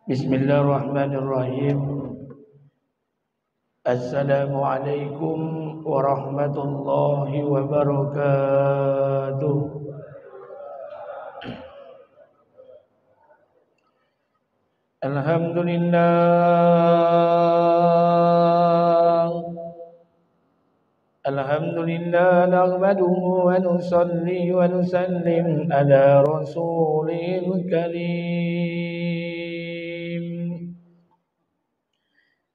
Bismillahirrahmanirrahim. Assalamualaikum warahmatullahi wabarakatuh. Alhamdulillah nahmaduhu wa nusalli wa nusallim ala rasulil karim.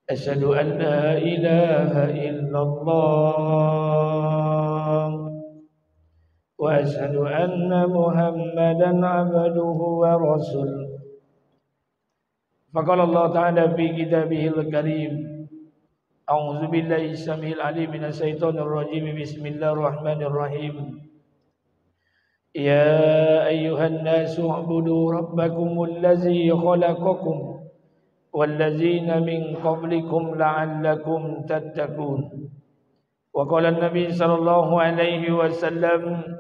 Asyhadu an la ilaha illallah wa asyhadu anna Muhammadan abduhu wa rasuluh. Faqala Allah ta'ala fi kitabihil karim. A'udzu billahi samil alim minasy syaithanir rajim. Bismillahirrahmanirrahim. Ya ayyuhan nasu u'budu rabbakumul ladzi khalaqakum walladzina min qablikum la'allakum tattaqun. Wa qala an-nabi sallallahu alaihi wasallam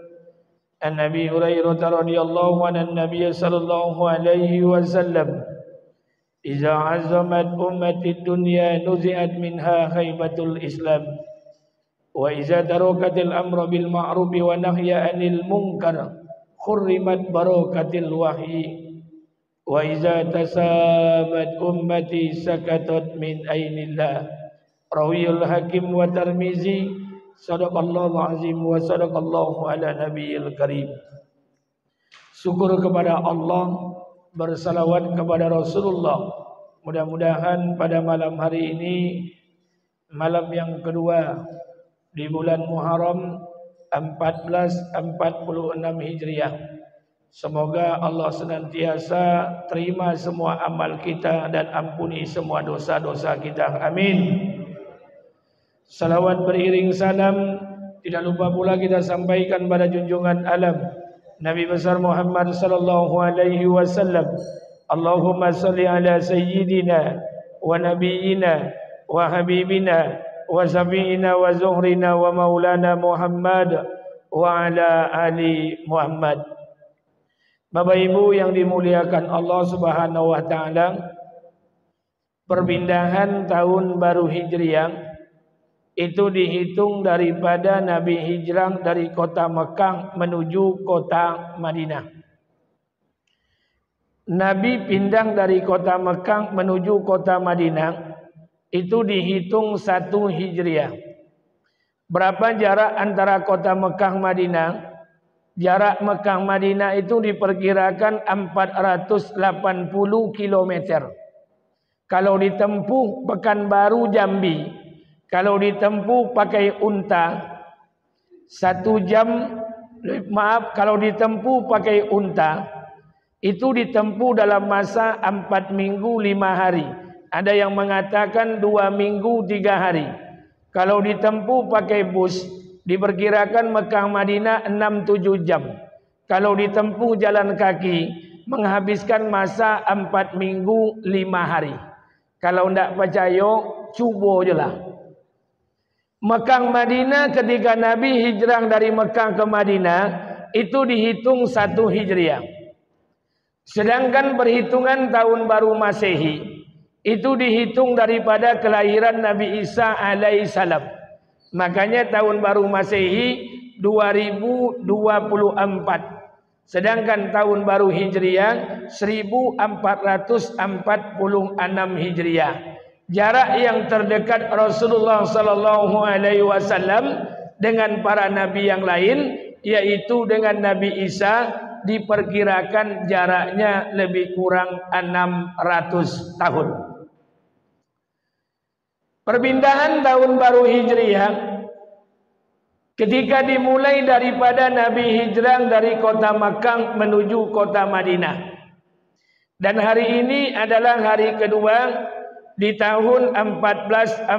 an Abi Hurairah radhiyallahu anhu an-nabiy sallallahu alaihi wasallam Iza azamat ummati dunya nuzi'at minha khaybatul Islam wa iza tarakatil amra bil ma'rufi wa nahya 'anil munkar khurrimat barakatil wahyi wa iza tasabat ummati sakatat min ainillah. Rawiyul Hakim wa Tirmizi. Sadaqallahu azim wa sadaqallahu ala nabiyil karim. Syukur kepada Allah, bersalawat kepada Rasulullah. Mudah-mudahan pada malam hari ini, malam yang kedua di bulan Muharram 1446 Hijriah, semoga Allah senantiasa terima semua amal kita dan ampuni semua dosa-dosa kita. Amin. Salawat beriring salam tidak lupa pula kita sampaikan pada junjungan alam Nabi besar Muhammad sallallahu alaihi wasallam. Allahumma salli ala sayyidina wa nabiyyina wa habibina wa sabiina wa zuhrina wa maulana Muhammad wa ala ali Muhammad. Bapak Ibu yang dimuliakan Allah Subhanahu wa taala, perpindahan tahun baru Hijriah itu dihitung daripada Nabi hijrah dari kota Mekah menuju kota Madinah. Nabi pindah dari kota Mekah menuju kota Madinah itu dihitung 1 Hijriah. Berapa jarak antara kota Mekah Madinah? Jarak Mekah Madinah itu diperkirakan 480 km. Kalau ditempuh Pekanbaru Jambi, kalau ditempuh pakai unta 1 jam, kalau ditempuh pakai unta itu ditempuh dalam masa 4 minggu 5 hari. Ada yang mengatakan 2 minggu 3 hari. Kalau ditempuh pakai bus diperkirakan Mekah Madinah 6-7 jam. Kalau ditempuh jalan kaki menghabiskan masa 4 minggu 5 hari. Kalau tidak percaya, cuba je lah. Mekah Madinah ketika Nabi hijrah dari Mekah ke Madinah itu dihitung 1 Hijriah. Sedangkan perhitungan tahun baru Masehi itu dihitung daripada kelahiran Nabi Isa alaihissalam. Makanya tahun baru Masehi 2024. Sedangkan tahun baru Hijriah 1446 Hijriah. Jarak yang terdekat Rasulullah sallallahu alaihi wasallam dengan para nabi yang lain, yaitu dengan Nabi Isa, diperkirakan jaraknya lebih kurang 600 tahun. Perpindahan tahun baru Hijriah ketika dimulai daripada Nabi hijrah dari kota Makkah menuju kota Madinah. Dan hari ini adalah hari kedua di tahun 1446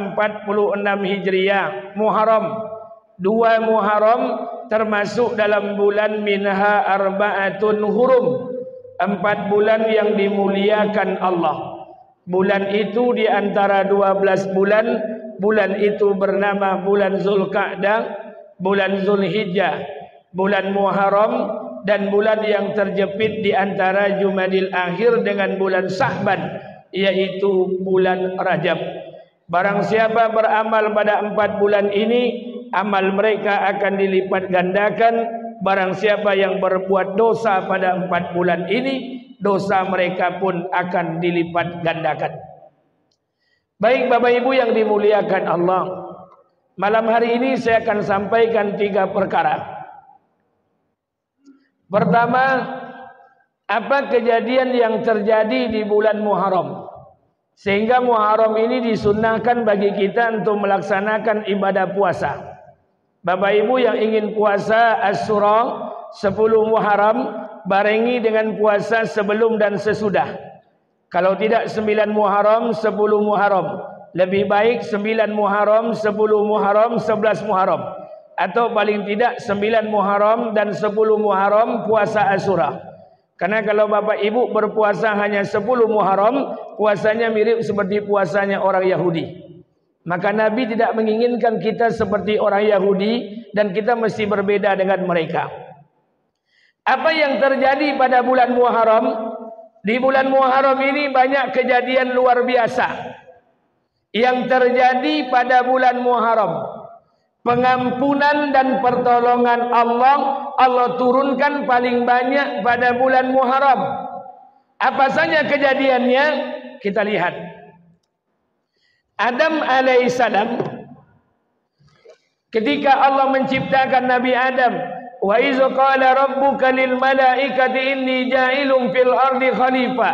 Hijriah, Muharram. 2 Muharram termasuk dalam bulan minha arba'atun hurum, 4 bulan yang dimuliakan Allah. Bulan itu di antara 12 bulan, bulan itu bernama bulan Zulqa'dah, bulan Zulhijjah, bulan Muharram, dan bulan yang terjepit di antara Jumadil Akhir dengan bulan Sya'ban, yaitu bulan Rajab. Barang siapa beramal pada 4 bulan ini, amal mereka akan dilipat gandakan. Barang siapa yang berbuat dosa pada 4 bulan ini, dosa mereka pun akan dilipat gandakan. Baik Bapak Ibu yang dimuliakan Allah, malam hari ini saya akan sampaikan 3 perkara. Pertama, apa kejadian yang terjadi di bulan Muharram sehingga Muharram ini disunnahkan bagi kita untuk melaksanakan ibadah puasa. Bapak Ibu yang ingin puasa Asyura 10 Muharram, barengi dengan puasa sebelum dan sesudah. Kalau tidak 9 Muharram, 10 Muharram. Lebih baik 9 Muharram, 10 Muharram, 11 Muharram. Atau paling tidak 9 Muharram dan 10 Muharram puasa Asyura. Karena kalau Bapak Ibu berpuasa hanya 10 Muharram, puasanya mirip seperti puasanya orang Yahudi. Maka Nabi tidak menginginkan kita seperti orang Yahudi dan kita mesti berbeda dengan mereka. Apa yang terjadi pada bulan Muharram? Di bulan Muharram ini banyak kejadian luar biasa yang terjadi pada bulan Muharram. Pengampunan dan pertolongan Allah turunkan paling banyak pada bulan Muharram. Apa saja kejadiannya? Kita lihat. Adam alaihissalam, ketika Allah menciptakan Nabi Adam, wa iz qala rabbuka lil malaikati inni ja'ilun fil ardi khalifah,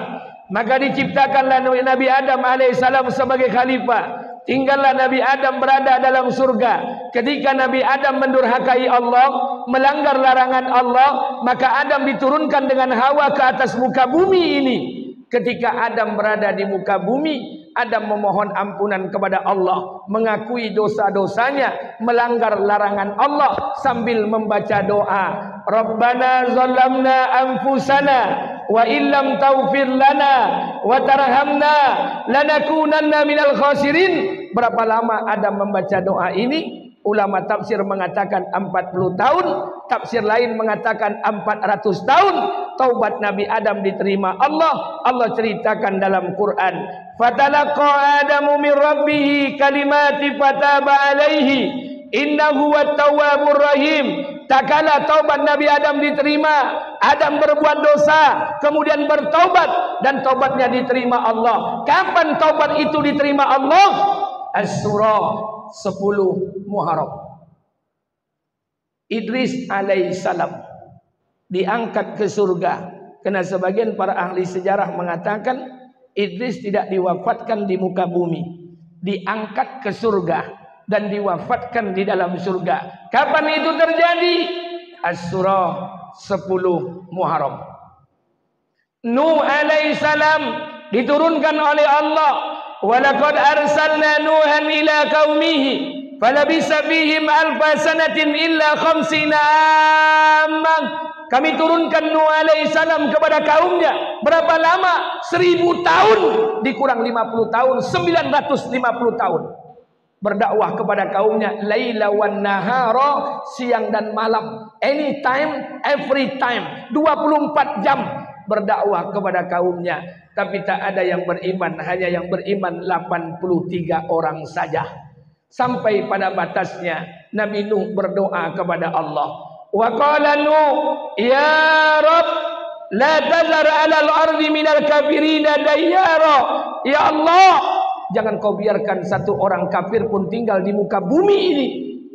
maka diciptakanlah Nabi Adam alaihissalam sebagai khalifah. Tinggallah Nabi Adam berada dalam surga. Ketika Nabi Adam mendurhakai Allah, melanggar larangan Allah, maka Adam diturunkan dengan Hawa ke atas muka bumi ini. Ketika Adam berada di muka bumi, Adam memohon ampunan kepada Allah, mengakui dosa-dosanya, melanggar larangan Allah sambil membaca doa, Rabbana zalamna anfusana wa illam taghfir lana wa tarhamna lanakunanna minal khasirin. Berapa lama Adam membaca doa ini? Ulama tafsir mengatakan 40 tahun, tafsir lain mengatakan 400 tahun. Taubat Nabi Adam diterima Allah. Allah ceritakan dalam Quran, fatalaqa Adamu min rabbih kalimati fataba alaihi innahu wat-tawwabur rahim. Tak kala taubat Nabi Adam diterima, Adam berbuat dosa, kemudian bertaubat dan taubatnya diterima Allah. Kapan taubat itu diterima Allah? Asyura 10 Muharram. Idris alaihissalam diangkat ke surga. Karena sebagian para ahli sejarah mengatakan Idris tidak diwafatkan di muka bumi, diangkat ke surga dan diwafatkan di dalam surga. Kapan itu terjadi? Asyura 10 Muharram. Nuh alaihissalam diturunkan oleh Allah, walaqad arsalna nuhan ila qaumihi falabisa fihim alfa sanatin illa khamsina amman. Kami turunkan Nuh alaihissalam kepada kaumnya. Berapa lama? 1000 tahun dikurang 50 tahun, 950 tahun. Berdakwah kepada kaumnya laila wan nahara, siang dan malam, anytime, every time, 24 jam berdakwah kepada kaumnya. Tapi tak ada yang beriman, hanya yang beriman 83 orang saja. Sampai pada batasnya Nabi Nuh berdoa kepada Allah. Wa qala Nuh, ya Rabb, la tazar 'alal ardi minal kafirina dayyara. Ya Allah, jangan kau biarkan satu orang kafir pun tinggal di muka bumi ini.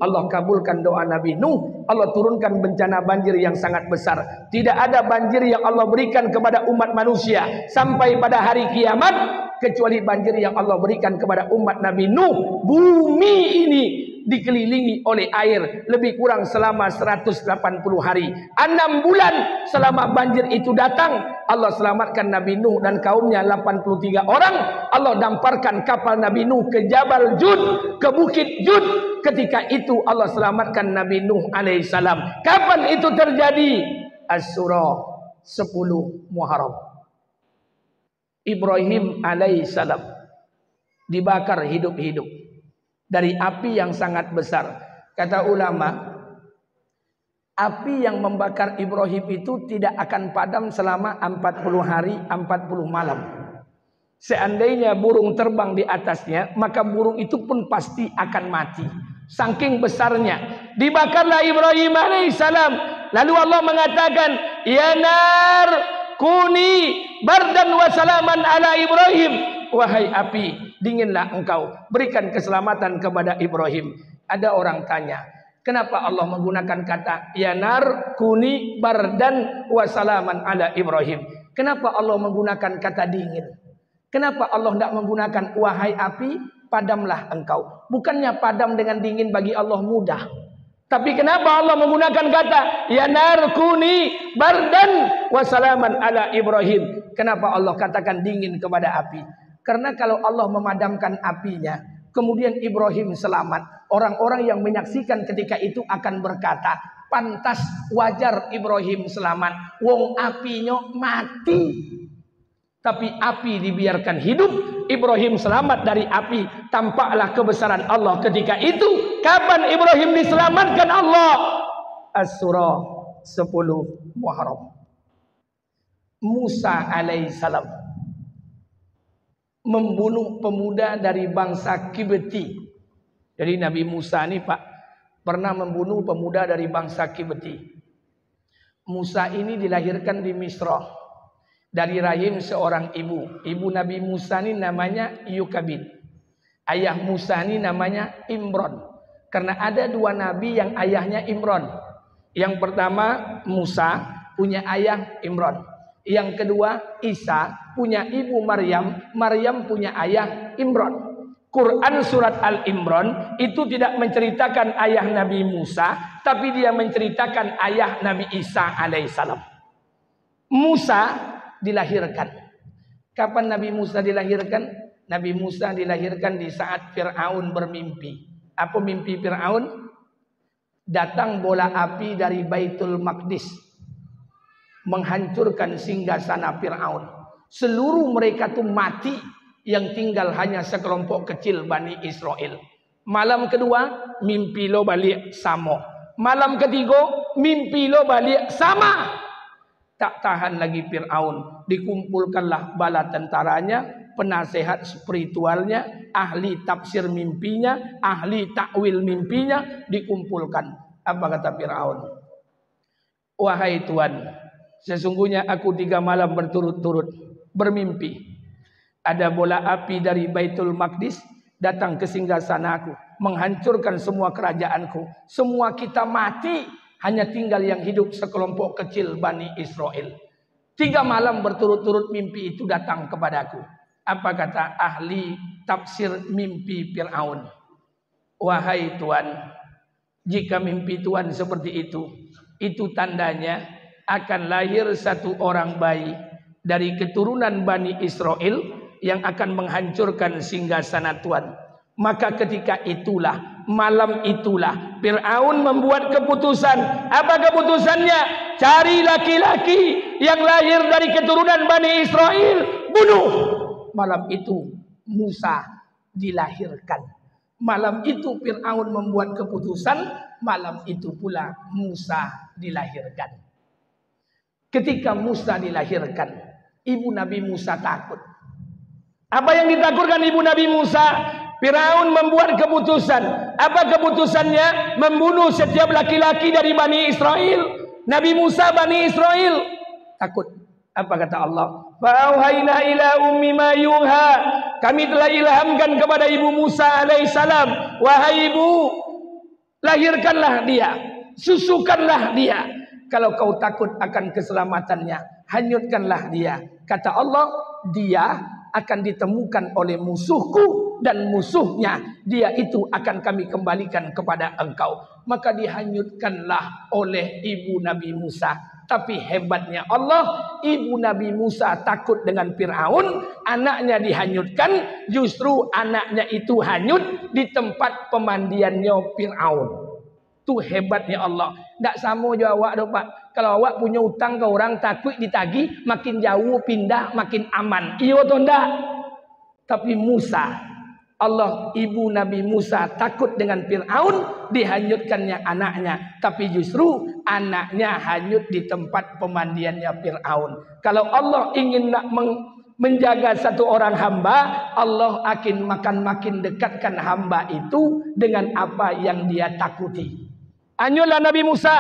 Allah kabulkan doa Nabi Nuh. Allah turunkan bencana banjir yang sangat besar. Tidak ada banjir yang Allah berikan kepada umat manusia sampai pada hari kiamat kecuali banjir yang Allah berikan kepada umat Nabi Nuh. Bumi ini dikelilingi oleh air lebih kurang selama 180 hari. 6 bulan selama banjir itu datang, Allah selamatkan Nabi Nuh dan kaumnya 83 orang. Allah damparkan kapal Nabi Nuh ke Jabal Jud, ke Bukit Jud. Ketika itu Allah selamatkan Nabi Nuh alaihissalam. Kapan itu terjadi? Asyura 10 Muharram. Ibrahim alaihissalam dibakar hidup-hidup dari api yang sangat besar. Kata ulama, Api yang membakar Ibrahim itu tidak akan padam selama 40 hari 40 malam. Seandainya burung terbang di atasnya, maka burung itu pun pasti akan mati. Saking besarnya. Dibakarlah Ibrahim alaihissalam. Lalu Allah mengatakan, ya nar kuni bardan wa salaman ala Ibrahim. Wahai api, dinginlah engkau, berikan keselamatan kepada Ibrahim. Ada orang tanya, kenapa Allah menggunakan kata ya nar kuni bardan wa salaman ala Ibrahim? Kenapa Allah menggunakan kata dingin? Kenapa Allah tidak menggunakan wahai api, padamlah engkau? Bukannya padam dengan dingin bagi Allah mudah. Tapi kenapa Allah menggunakan kata ya nar kuni bardan wa salaman ala Ibrahim? Kenapa Allah katakan dingin kepada api? Karena kalau Allah memadamkan apinya, kemudian Ibrahim selamat, orang-orang yang menyaksikan ketika itu akan berkata, pantas wajar Ibrahim selamat, wong apinya mati. Tapi api dibiarkan hidup, Ibrahim selamat dari api. Tampaklah kebesaran Allah ketika itu. Kapan Ibrahim diselamatkan Allah? As-surah 10 Muharram. Musa alaihissalam membunuh pemuda dari bangsa Kibti. Jadi Nabi Musa ini Pak pernah membunuh pemuda dari bangsa Kibti. Musa ini dilahirkan di Misra dari rahim seorang ibu. Ibu Nabi Musa ini namanya Yukabid. Ayah Musa ini namanya Imron. Karena ada dua nabi yang ayahnya Imron. Yang pertama Musa punya ayah Imron. Yang kedua Isa punya ibu Maryam. Maryam punya ayah Imron. Quran surat Al-Imran itu tidak menceritakan ayah Nabi Musa, tapi dia menceritakan ayah Nabi Isa alaihissalam. Musa dilahirkan. Kapan Nabi Musa dilahirkan? Nabi Musa dilahirkan di saat Fir'aun bermimpi. Apa mimpi Fir'aun? Datang bola api dari Baitul Maqdis menghancurkan singgasana Fir'aun. Seluruh mereka tuh mati, yang tinggal hanya sekelompok kecil Bani Israel. Malam kedua mimpi lo balik sama. Malam ketiga mimpi lo balik sama. Tak tahan lagi Fir'aun, dikumpulkanlah bala tentaranya, penasehat spiritualnya, ahli tafsir mimpinya, ahli takwil mimpinya, dikumpulkan. Apa kata Fir'aun? Wahai Tuhan, sesungguhnya aku 3 malam berturut-turut bermimpi. Ada bola api dari Baitul Maqdis datang ke singgasanaku, menghancurkan semua kerajaanku. Semua kita mati, hanya tinggal yang hidup sekelompok kecil Bani Israel. 3 malam berturut-turut mimpi itu datang kepadaku. Apa kata ahli tafsir mimpi Fir'aun? Wahai Tuhan, jika mimpi Tuhan seperti itu tandanya akan lahir satu orang bayi dari keturunan Bani Israel yang akan menghancurkan singgasana Tuhan. Maka ketika itulah, malam itulah, Fir'aun membuat keputusan. Apa keputusannya? Cari laki-laki yang lahir dari keturunan Bani Israel, bunuh. Malam itu Musa dilahirkan. Malam itu Fir'aun membuat keputusan. Malam itu pula Musa dilahirkan. Ketika Musa dilahirkan, ibu Nabi Musa takut. Apa yang ditakutkan ibu Nabi Musa? Firaun membuat keputusan. Apa keputusannya? Membunuh setiap laki-laki dari Bani Israel. Nabi Musa Bani Israel takut. Apa kata Allah? Fa'auhayna ila ummi ma yuha. Kami telah ilhamkan kepada ibu Musa alaihissalam, wahai ibu, lahirkanlah dia, susukanlah dia. Kalau kau takut akan keselamatannya, hanyutkanlah dia. Kata Allah, dia akan ditemukan oleh musuhku, dan musuhnya dia itu akan kami kembalikan kepada engkau. Maka dihanyutkanlah oleh ibu Nabi Musa. Tapi hebatnya Allah, ibu Nabi Musa takut dengan Fir'aun, anaknya dihanyutkan, justru anaknya itu hanyut di tempat pemandiannya Fir'aun. Itu hebatnya Allah. Tak sama je awak tu Pak. Kalau awak punya utang ke orang, takut ditagih, makin jauh pindah makin aman. Iya atau enggak? Tapi Musa Allah, ibu Nabi Musa takut dengan Fir'aun, dihanyutkannya anaknya. Tapi justru anaknya hanyut di tempat pemandiannya Fir'aun. Kalau Allah ingin nak menjaga satu orang hamba, Allah akan makin dekatkan hamba itu dengan apa yang dia takuti. Hanyutlah Nabi Musa.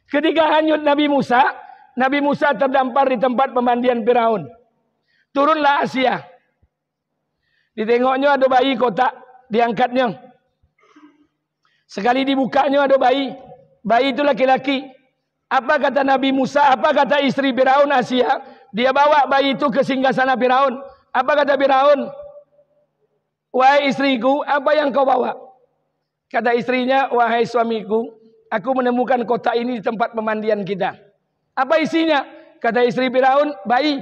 Ketika hanyut Nabi Musa terdampar di tempat pemandian Fir'aun. Turunlah Asia. Ditengoknya ada bayi kotak, diangkatnya. Sekali dibukanya ada bayi. Bayi itu laki-laki. Apa kata Nabi Musa? Apa kata istri Firaun Asia? Dia bawa bayi itu ke singgasana Firaun. Apa kata Firaun? Wahai istriku, apa yang kau bawa? Kata istrinya, wahai suamiku, aku menemukan kotak ini di tempat pemandian kita. Apa isinya? Kata istri Firaun, bayi.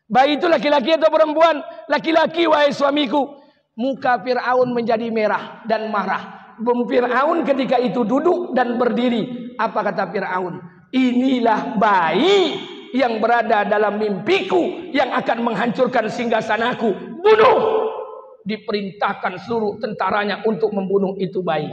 Bayi itu laki-laki atau perempuan? Laki-laki, wahai suamiku. Muka Fir'aun menjadi merah dan marah. Fir'aun ketika itu duduk dan berdiri. Apa kata Fir'aun? Inilah bayi yang berada dalam mimpiku yang akan menghancurkan singgasanaku. Bunuh! Diperintahkan seluruh tentaranya untuk membunuh itu bayi.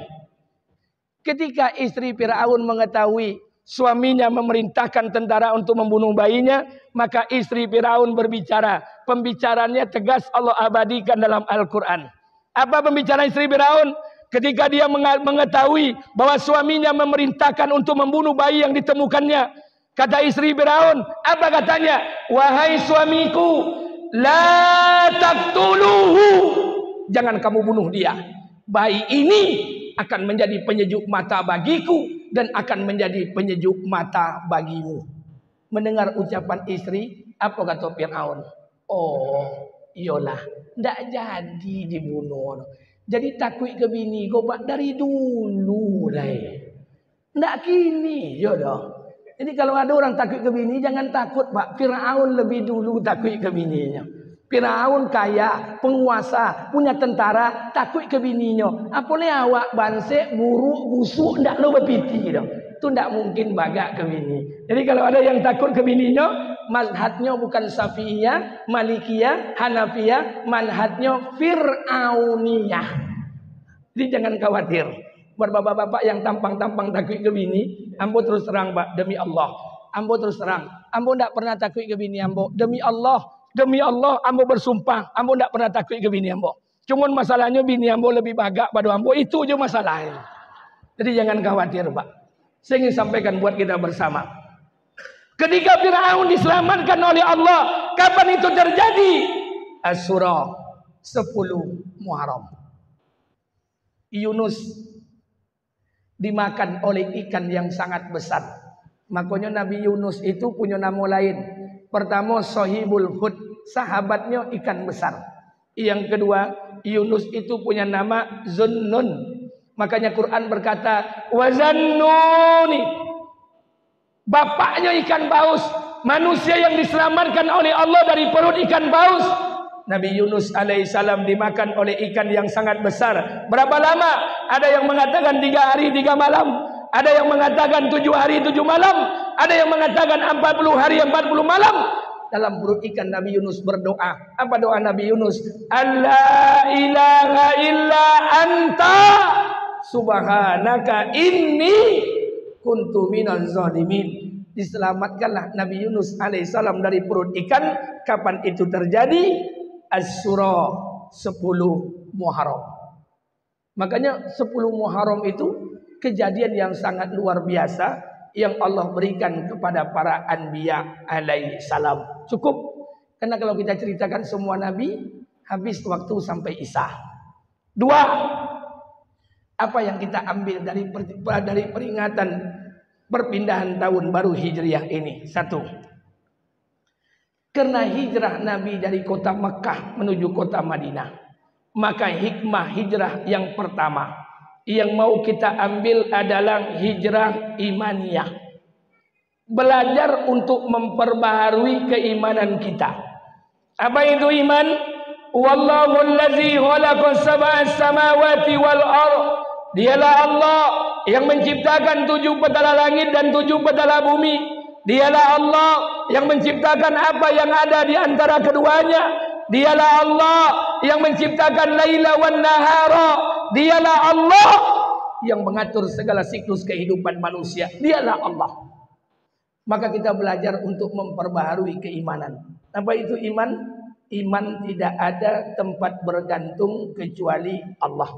Ketika istri Fir'aun mengetahui suaminya memerintahkan tentara untuk membunuh bayinya, maka istri Firaun berbicara. Pembicaraannya tegas, Allah abadikan dalam Al-Quran. Apa pembicaraan istri Firaun? Ketika dia mengetahui bahwa suaminya memerintahkan untuk membunuh bayi yang ditemukannya. Kata istri Firaun, apa katanya? Wahai suamiku, la taqtuluhu. Jangan kamu bunuh dia. Bayi ini akan menjadi penyejuk mata bagiku dan akan menjadi penyejuk mata bagimu. Mendengar ucapan istri, apa kata Fir'aun? Oh, iyalah, ndak jadi dibunuh. Jadi takut ke bini kau pak dari dulu dah. Ndak kini, ya dah. Jadi kalau ada orang takut ke bini, jangan takut pak. Fir'aun lebih dulu takut ke bininya. Firaun kaya, penguasa, punya tentara, takut ke bininya. Apalagi awak bansek, buruk, busuk, ndak lo berpiti dah. Itu ndak mungkin bagak ke bini. Jadi kalau ada yang takut ke bininya, mazhabnya bukan Syafi'iyah, Malikiyah, Hanafiyah, mazhabnya Fir'auniyah. Jadi jangan khawatir. Buat bapak-bapak yang tampang-tampang takut ke bini, ambo terus terang pak, demi Allah. Ambo terus terang, ambo ndak pernah takut ke bini ambo, demi Allah. Demi Allah, ambo bersumpah, ambo tidak pernah takut ke bini ambo. Cuma masalahnya bini ambo lebih bagak pada ambo, itu aja masalahnya. Jadi jangan khawatir pak. Saya ingin sampaikan buat kita bersama. Ketika Fir'aun diselamatkan oleh Allah, kapan itu terjadi? As-Surah 10 Muharram. Yunus dimakan oleh ikan yang sangat besar. Makanya Nabi Yunus itu punya nama lain. Pertama, Sahibul Hud, sahabatnya ikan besar. Yang kedua, Yunus itu punya nama Zunnun. Makanya Quran berkata, Wazannuni. Bapaknya ikan paus. Manusia yang diselamatkan oleh Allah dari perut ikan paus. Nabi Yunus alaihissalam dimakan oleh ikan yang sangat besar. Berapa lama? Ada yang mengatakan 3 hari 3 malam. Ada yang mengatakan 7 hari 7 malam. Ada yang mengatakan 40 hari 40 malam. Dalam perut ikan Nabi Yunus berdoa. Apa doa Nabi Yunus? Allah ilaha illa anta subhanaka inni kuntu minaz zalimin. Diselamatkanlah Nabi Yunus alaihissalam dari perut ikan. Kapan itu terjadi? As-Surah 10 Muharram. Makanya 10 Muharram itu kejadian yang sangat luar biasa yang Allah berikan kepada para anbiya alaihi salam. Cukup. Karena kalau kita ceritakan semua nabi, habis waktu sampai Isa. 2. Apa yang kita ambil dari peringatan perpindahan tahun baru Hijriah ini? 1. Karena hijrah Nabi dari kota Mekah menuju kota Madinah, maka hikmah hijrah yang pertama yang mau kita ambil adalah hijrah imaniyah. Belajar untuk memperbaharui keimanan kita. Apa itu iman? Wallahu allazi khalaqa sab'as samawati wal ardh. Dialah Allah yang menciptakan 7 petala langit dan 7 petala bumi. Dialah Allah yang menciptakan apa yang ada di antara keduanya. Dialah Allah yang menciptakan laila wan nahara. Dialah Allah yang mengatur segala siklus kehidupan manusia. Dialah Allah. Maka kita belajar untuk memperbaharui keimanan. Apa itu iman? Iman tidak ada tempat bergantung kecuali Allah.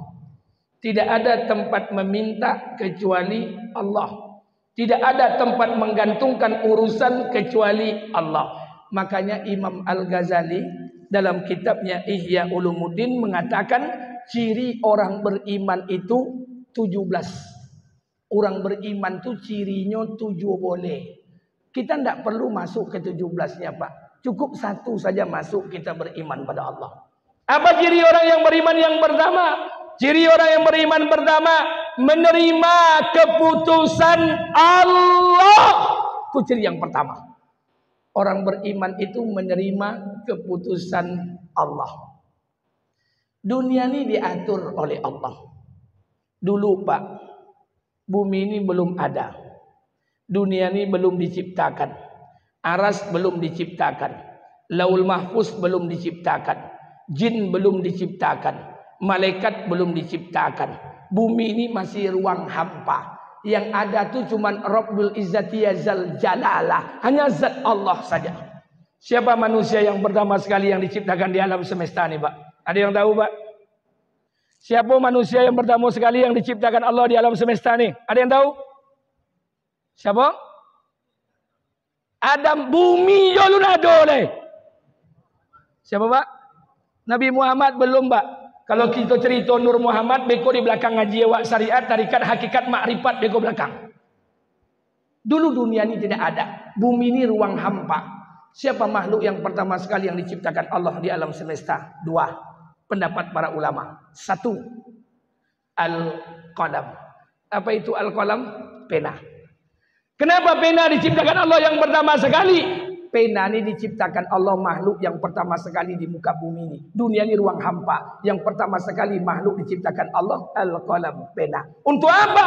Tidak ada tempat meminta kecuali Allah. Tidak ada tempat menggantungkan urusan kecuali Allah. Makanya Imam Al-Ghazali dalam kitabnya Ihya Ulumuddin mengatakan ciri orang beriman itu 17. Orang beriman itu cirinya 7 boleh. Kita tidak perlu masuk ke 17-nya Pak. Cukup 1 saja masuk kita beriman pada Allah. Apa ciri orang yang beriman yang pertama? Ciri orang yang beriman pertama, menerima keputusan Allah. Itu ciri yang pertama. Orang beriman itu menerima keputusan Allah. Dunia ini diatur oleh Allah. Dulu Pak, bumi ini belum ada. Dunia ini belum diciptakan. Aras belum diciptakan. Laul Mahfuz belum diciptakan. Jin belum diciptakan. Malaikat belum diciptakan. Bumi ini masih ruang hampa. Yang ada tuh cuman Rabbul Izzati Yazal Jalalah. Hanya zat Allah saja. Siapa manusia yang pertama sekali yang diciptakan di alam semesta ini Pak? Ada yang tahu Pak? Siapa manusia yang pertama sekali yang diciptakan Allah di alam semesta ini? Ada yang tahu? Siapa? Adam. Bumi jolun ada oleh. Siapa Pak? Nabi Muhammad belum Pak. Kalau kita cerita Nur Muhammad, beko di belakang ngaji awak syariat, tarikat hakikat makrifat beko belakang. Dulu dunia ini tidak ada. Bumi ini ruang hampa. Siapa makhluk yang pertama sekali yang diciptakan Allah di alam semesta? 2. Pendapat para ulama. 1. Al-Qalam. Apa itu Al-Qalam? Pena. Kenapa pena diciptakan Allah yang pertama sekali? Pena ini diciptakan Allah makhluk yang pertama sekali di muka bumi ini. Dunia ini ruang hampa. Yang pertama sekali makhluk diciptakan Allah, Al-Qalam, pena. Untuk apa?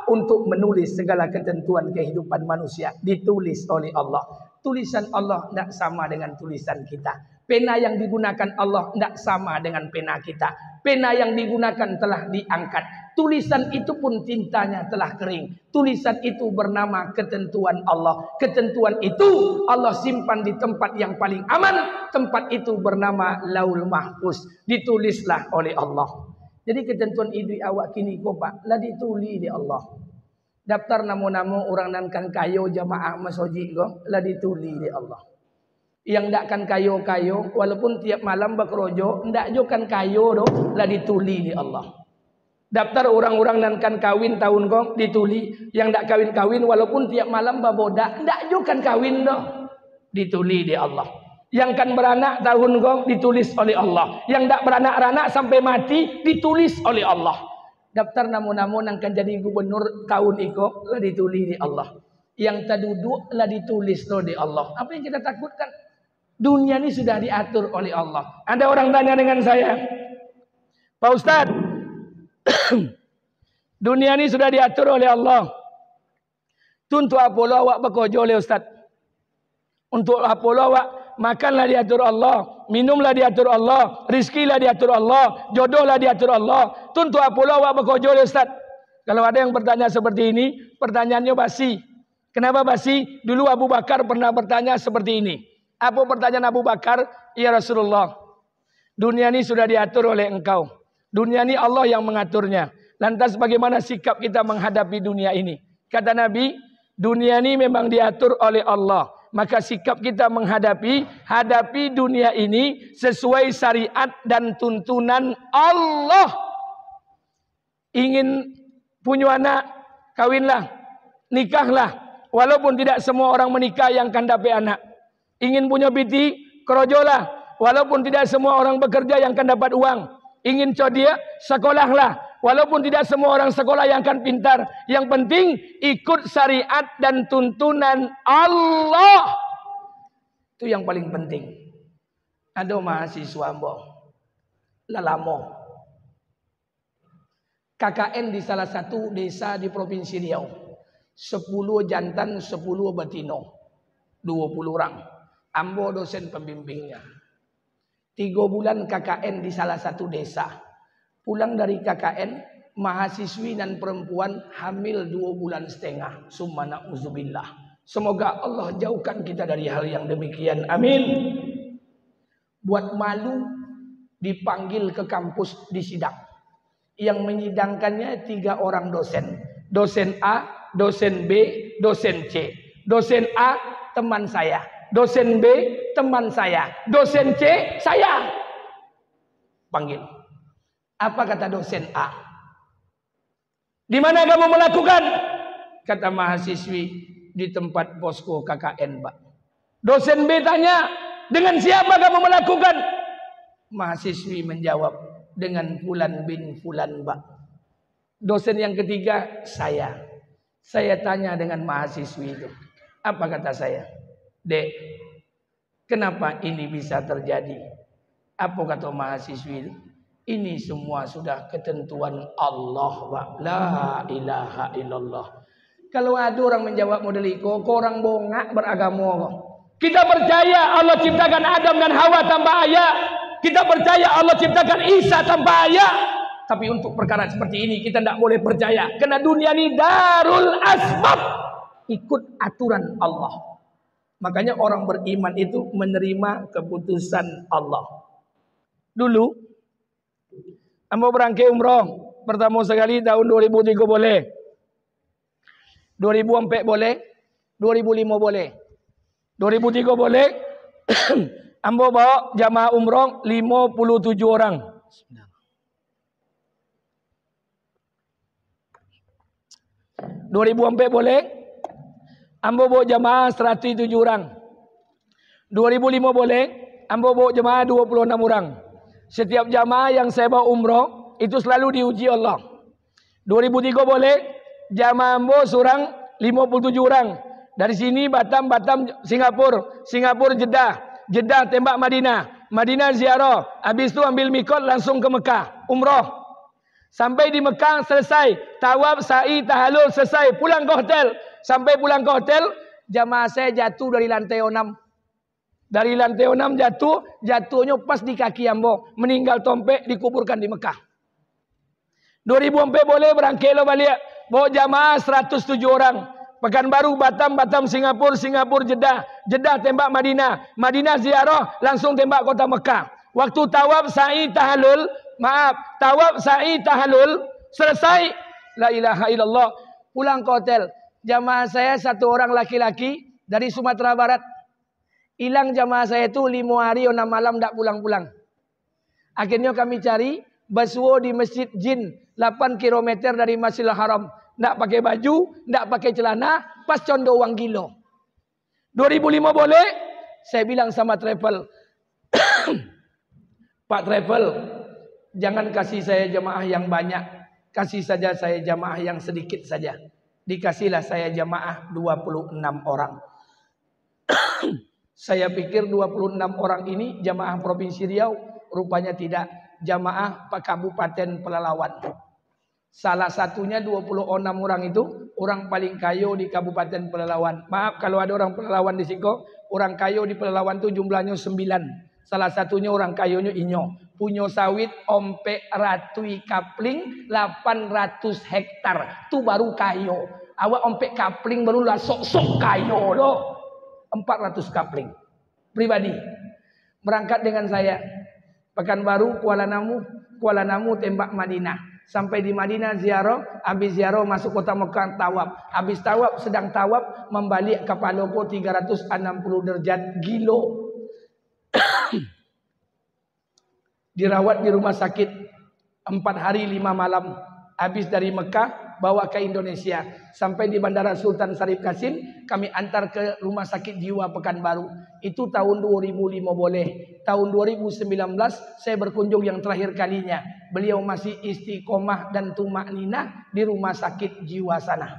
Untuk menulis segala ketentuan kehidupan manusia. Ditulis oleh Allah. Tulisan Allah tidak sama dengan tulisan kita. Pena yang digunakan Allah tidak sama dengan pena kita. Pena yang digunakan telah diangkat. Tulisan itu pun tintanya telah kering. Tulisan itu bernama ketentuan Allah. Ketentuan itu Allah simpan di tempat yang paling aman. Tempat itu bernama Laul Mahfuz. Ditulislah oleh Allah. Jadi ketentuan hidup awak kini kau Pak, lah ditulis di Allah. Daftar nama-nama orang nankan kayo jamaah masjid kau, lah ditulis di Allah. Yang ndak kan kayo-kayo, walaupun tiap malam berkerojo, ndak jo kan kayo doh, lah ditulis di Allah. Daftar orang-orang nankan kawin tahun kau ditulis, yang ndak kawin-kawin walaupun tiap malam babodak, ndak jo kan kawin doh, ditulis di Allah. Yang kan beranak tahun kau ditulis oleh Allah. Yang ndak beranak-ranak sampai mati ditulis oleh Allah. Daftar nama-nama yang akan jadi gubernur tahun iko lah ditulis di Allah. Yang tak duduk lah ditulis di Allah. Apa yang kita takutkan? Dunia ini sudah diatur oleh Allah. Ada orang tanya dengan saya, Pak Ustadz, dunia ini sudah diatur oleh Allah. Untuk apa awak bekerja oleh Ustadz? Untuk apa awak makanlah diatur Allah, minumlah diatur Allah, rizkilah diatur Allah, jodohlah diatur Allah. Untuk apa awak bekerja oleh Ustaz? Kalau ada yang bertanya seperti ini, pertanyaannya basi. Kenapa basi? Dulu Abu Bakar pernah bertanya seperti ini. Apa pertanyaan Abu Bakar? Ya Rasulullah, dunia ini sudah diatur oleh engkau. Dunia ini Allah yang mengaturnya. Lantas bagaimana sikap kita menghadapi dunia ini? Kata Nabi, dunia ini memang diatur oleh Allah. Maka sikap kita hadapi dunia ini sesuai syariat dan tuntunan Allah. Ingin punya anak, kawinlah, nikahlah. Walaupun tidak semua orang menikah yang akan dapat anak. Ingin punya biti, kerojolah. Walaupun tidak semua orang bekerja yang akan dapat uang. Ingin codia, sekolahlah. Walaupun tidak semua orang sekolah yang akan pintar. Yang penting ikut syariat dan tuntunan Allah. Itu yang paling penting. Ada mahasiswa mbok lelamo KKN di salah satu desa di Provinsi Riau. 10 jantan, 10 betino. 20 orang. Ambo dosen pembimbingnya. 3 bulan KKN di salah satu desa. Pulang dari KKN, mahasiswi dan perempuan hamil 2 bulan setengah. Summa na'udzubillah. Semoga Allah jauhkan kita dari hal yang demikian. Amin. Buat malu dipanggil ke kampus di sidang. Yang menyidangkannya 3 orang dosen. Dosen A, dosen B, dosen C. Dosen A teman saya. Dosen B teman saya. Dosen C saya. Panggil. Apa kata dosen A? Di mana kamu melakukan? Kata mahasiswi, di tempat posko KKN, Pak. Dosen B tanya, dengan siapa kamu melakukan? Mahasiswi menjawab, dengan Fulan bin Fulan, Pak. Dosen yang ketiga, saya. Saya tanya dengan mahasiswi itu. Apa kata saya? Dek, kenapa ini bisa terjadi? Apa kata mahasiswi itu? Ini semua sudah ketentuan Allah, Pak. La ilaha illallah. Kalau ada orang menjawab model itu, orang bongak beragama. Kita percaya Allah ciptakan Adam dan Hawa tanpa ayah. Kita percaya Allah ciptakan Isa tanpa ayah. Tapi untuk perkara seperti ini kita tidak boleh percaya. Karena dunia ini darul asbab. Ikut aturan Allah. Makanya orang beriman itu menerima keputusan Allah. Dulu, ambo berangkat umroh. Pertama sekali tahun 2003 boleh. 2004 boleh. 2005 boleh. 2003 boleh. Ambo bawa jamaah umroh 57 orang. 2004 boleh. Ambo bawa jamaah 107 orang. 2005 boleh. Ambo bawa jamaah 26 orang. Setiap jamaah yang saya bawa umroh itu selalu diuji Allah. 2003 boleh. Jamaah ambo seorang 57 orang. Dari sini Batam, Singapura, Jeddah tembak Madinah ziarah. Habis itu ambil mikot langsung ke Mekah, umroh. Sampai di Mekah selesai, tawaf, sa'i, tahallul selesai, pulang ke hotel. Sampai pulang ke hotel, jamaah saya jatuh dari lantai 6. Dari lantai 6 jatuhnya pas di kaki ambo, meninggal tompek, dikuburkan di Mekah. 2004 boleh berangkat lo balik, bawa jamaah 107 orang. Pekanbaru, Batam, Singapura, Jeddah tembak Madinah ziarah, langsung tembak kota Mekah. Waktu tawaf, sa'i, tahallul selesai, la ilaha illallah, pulang ke hotel. Jamaah saya 1 orang laki-laki dari Sumatera Barat. Hilang jamaah saya itu 5 hari 6 malam tak pulang-pulang. Akhirnya kami cari Baswo di Masjid Jin, 8 km dari Masjidil Haram. Tak pakai baju, tak pakai celana, pas condo uang gilo. 2005 boleh. Saya bilang sama travel, Pak travel, jangan kasih saya jamaah yang banyak, kasih saja saya jamaah yang sedikit saja. Dikasihlah saya jamaah 26 orang. Saya pikir 26 orang ini jamaah Provinsi Riau, rupanya tidak, jamaah Kabupaten Pelalawan. Salah satunya 26 orang itu orang paling kaya di Kabupaten Pelalawan. Maaf kalau ada orang Pelalawan di Siko, orang kaya di Pelalawan itu jumlahnya 9. Salah satunya orang kayanya Inyo. Punya sawit ompe ratui kapling 800 hektar. Itu baru kayo. Awak ompe kapling baru lah sok-sok kayo loh. 400 kapling. Pribadi. Berangkat dengan saya. Pekanbaru, Kuala Namu tembak Madinah. Sampai di Madinah ziarah, habis ziarah masuk kota Mekah tawaf. Habis tawaf, sedang tawaf, membalik kepalaku 360 derajat gilo. Dirawat di rumah sakit 4 hari 5 malam. Habis dari Mekah, bawa ke Indonesia. Sampai di Bandara Sultan Syarif Kasim, kami antar ke rumah sakit jiwa Pekanbaru. Itu tahun 2005 boleh. Tahun 2019 saya berkunjung yang terakhir kalinya. Beliau masih istiqomah dan tumakninah di rumah sakit jiwa sana.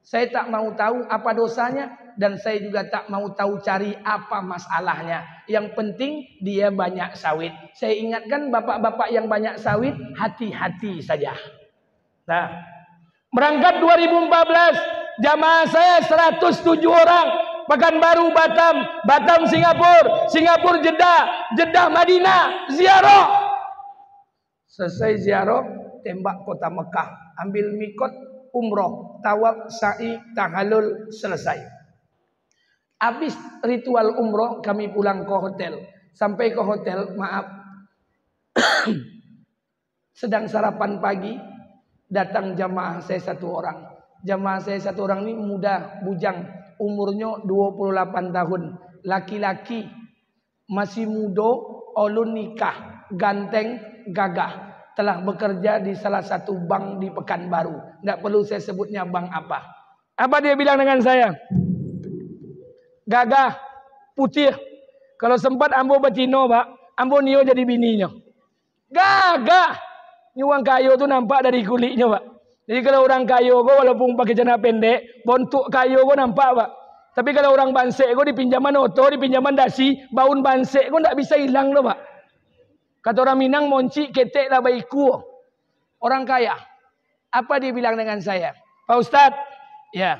Saya tak mau tahu apa dosanya dan saya juga tak mau tahu cari apa masalahnya. Yang penting dia banyak sawit. Saya ingatkan bapak-bapak yang banyak sawit, hati-hati saja. Nah, berangkat 2014, jamaah saya 107 orang. Pekanbaru Batam, Batam Singapura, Singapura Jeddah, Jeddah Madinah, ziarah. Selesai ziarah, tembak kota Mekah, ambil mikot, umroh, tawaf, sa'i, tahallul, selesai. Habis ritual umroh, kami pulang ke hotel. Sampai ke hotel, maaf, sedang sarapan pagi, datang jamaah saya satu orang. Jamaah saya satu orang ini muda, bujang, umurnya 28 tahun. Laki-laki, masih muda, ulun nikah, ganteng, gagah. Telah bekerja di salah satu bank di Pekanbaru. Tidak perlu saya sebutnya bank apa. Apa dia bilang dengan saya? Gagah, putih. Kalau sempat ambo betino, Pak, ambo nio jadi bininya. Gagah. Nyuang kayu tu nampak dari kulitnya, Pak. Jadi kalau orang kayu go walaupun pakai celana pendek, bontuk kayu go nampak, Pak. Tapi kalau orang bansek go dipinjaman oto, dipinjaman dasi, baun bansek go ndak bisa hilang loh, Pak. Kata orang Minang, monci ketek lah baiku. Orang kaya. Apa dia bilang dengan saya? Pak Ustadz, ya.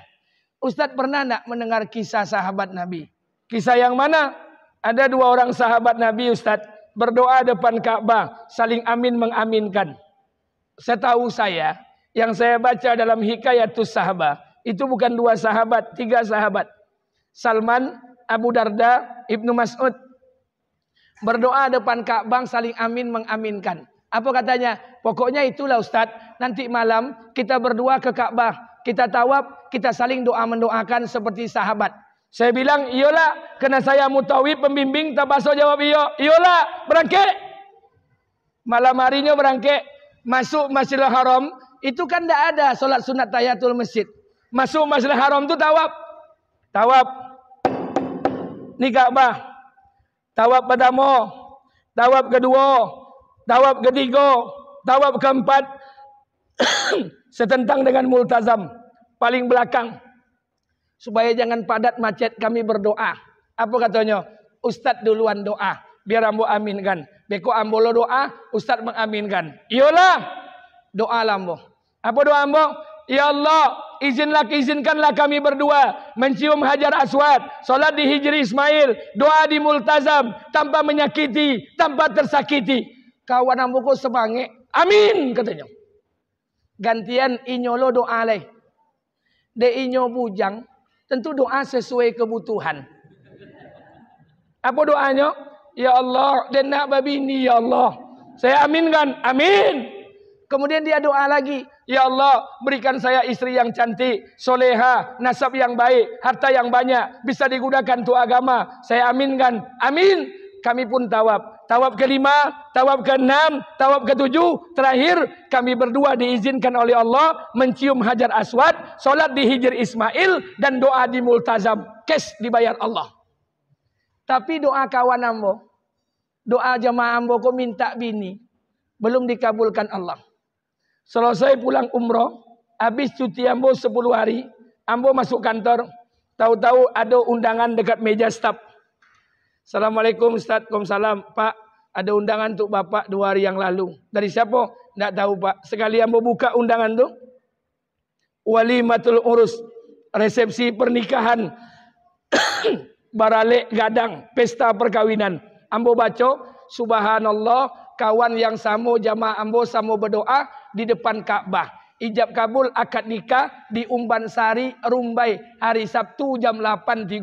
Ustadz pernah enggak mendengar kisah sahabat Nabi? Kisah yang mana? Ada dua orang sahabat Nabi, Ustadz, berdoa depan Ka'bah, saling amin mengaminkan. Setahu saya, yang saya baca dalam Hikayatus Sahabah, itu bukan dua sahabat, tiga sahabat. Salman, Abu Darda, Ibnu Mas'ud. Berdoa depan Ka'bah, saling amin mengaminkan. Apa katanya? Pokoknya itulah Ustadz, nanti malam kita berdua ke Ka'bah, kita tawaf, kita saling doa mendoakan seperti sahabat. Saya bilang, iyalah, kena saya mutawib pembimbing, tabaso jawab iyo. Iyalah, berangkat. Malam harinya berangkat. Masuk Masjidil Haram, itu kan tidak ada solat sunat tahiyatul masjid. Masuk Masjidil Haram itu tawaf. Tawaf. Ini Ka'bah. Tawaf pertama, tawaf kedua, tawaf ketiga, tawaf keempat. Setentang dengan multazam. Paling belakang. Supaya jangan padat macet, kami berdoa. Apa katanya? Ustadz duluan doa. Biar ambo aminkan. Beko ambo lo doa, Ustadz mengaminkan. Iyalah. Doa ambo. Apa doa ambo? Ya Allah, izinkanlah kami berdua mencium Hajar Aswad, solat di Hijri Ismail, doa di multazam, tanpa menyakiti, tanpa tersakiti. Kawan ambo kok semangat. Amin katanya. Gantian inyolo doa leh. De inyo bujang, tentu doa sesuai kebutuhan. Apa doanya? Ya Allah, dan nak babi ini ya Allah. Saya aminkan, amin. Kemudian dia doa lagi. Ya Allah, berikan saya istri yang cantik, soleha, nasab yang baik, harta yang banyak, bisa digunakan untuk agama. Saya aminkan, amin. Kami pun tawaf. Tawaf ke-5, tawaf ke-6, tawaf ke-7. Terakhir, kami berdua diizinkan oleh Allah mencium Hajar Aswad, solat di Hijr Ismail, dan doa di multazam. Kes dibayar Allah. Tapi doa kawan ambo, doa jamaah ambo kok minta bini, belum dikabulkan Allah. Selesai pulang umroh, habis cuti ambo 10 hari, ambo masuk kantor, tahu-tahu ada undangan dekat meja staf. Assalamualaikum Ustaz, Waalaikumsalam. Pak, ada undangan untuk Bapak 2 hari yang lalu. Dari siapa? Tidak tahu Pak. Sekali ambo buka undangan tu, walimatul urus, resepsi pernikahan, baralik gadang, pesta perkawinan. Ambo baca, subhanallah, kawan yang sama jamaah ambo sama berdoa di depan Ka'bah. Ijab kabul akad nikah di Umban Sari, Rumbai, hari Sabtu jam 8.30.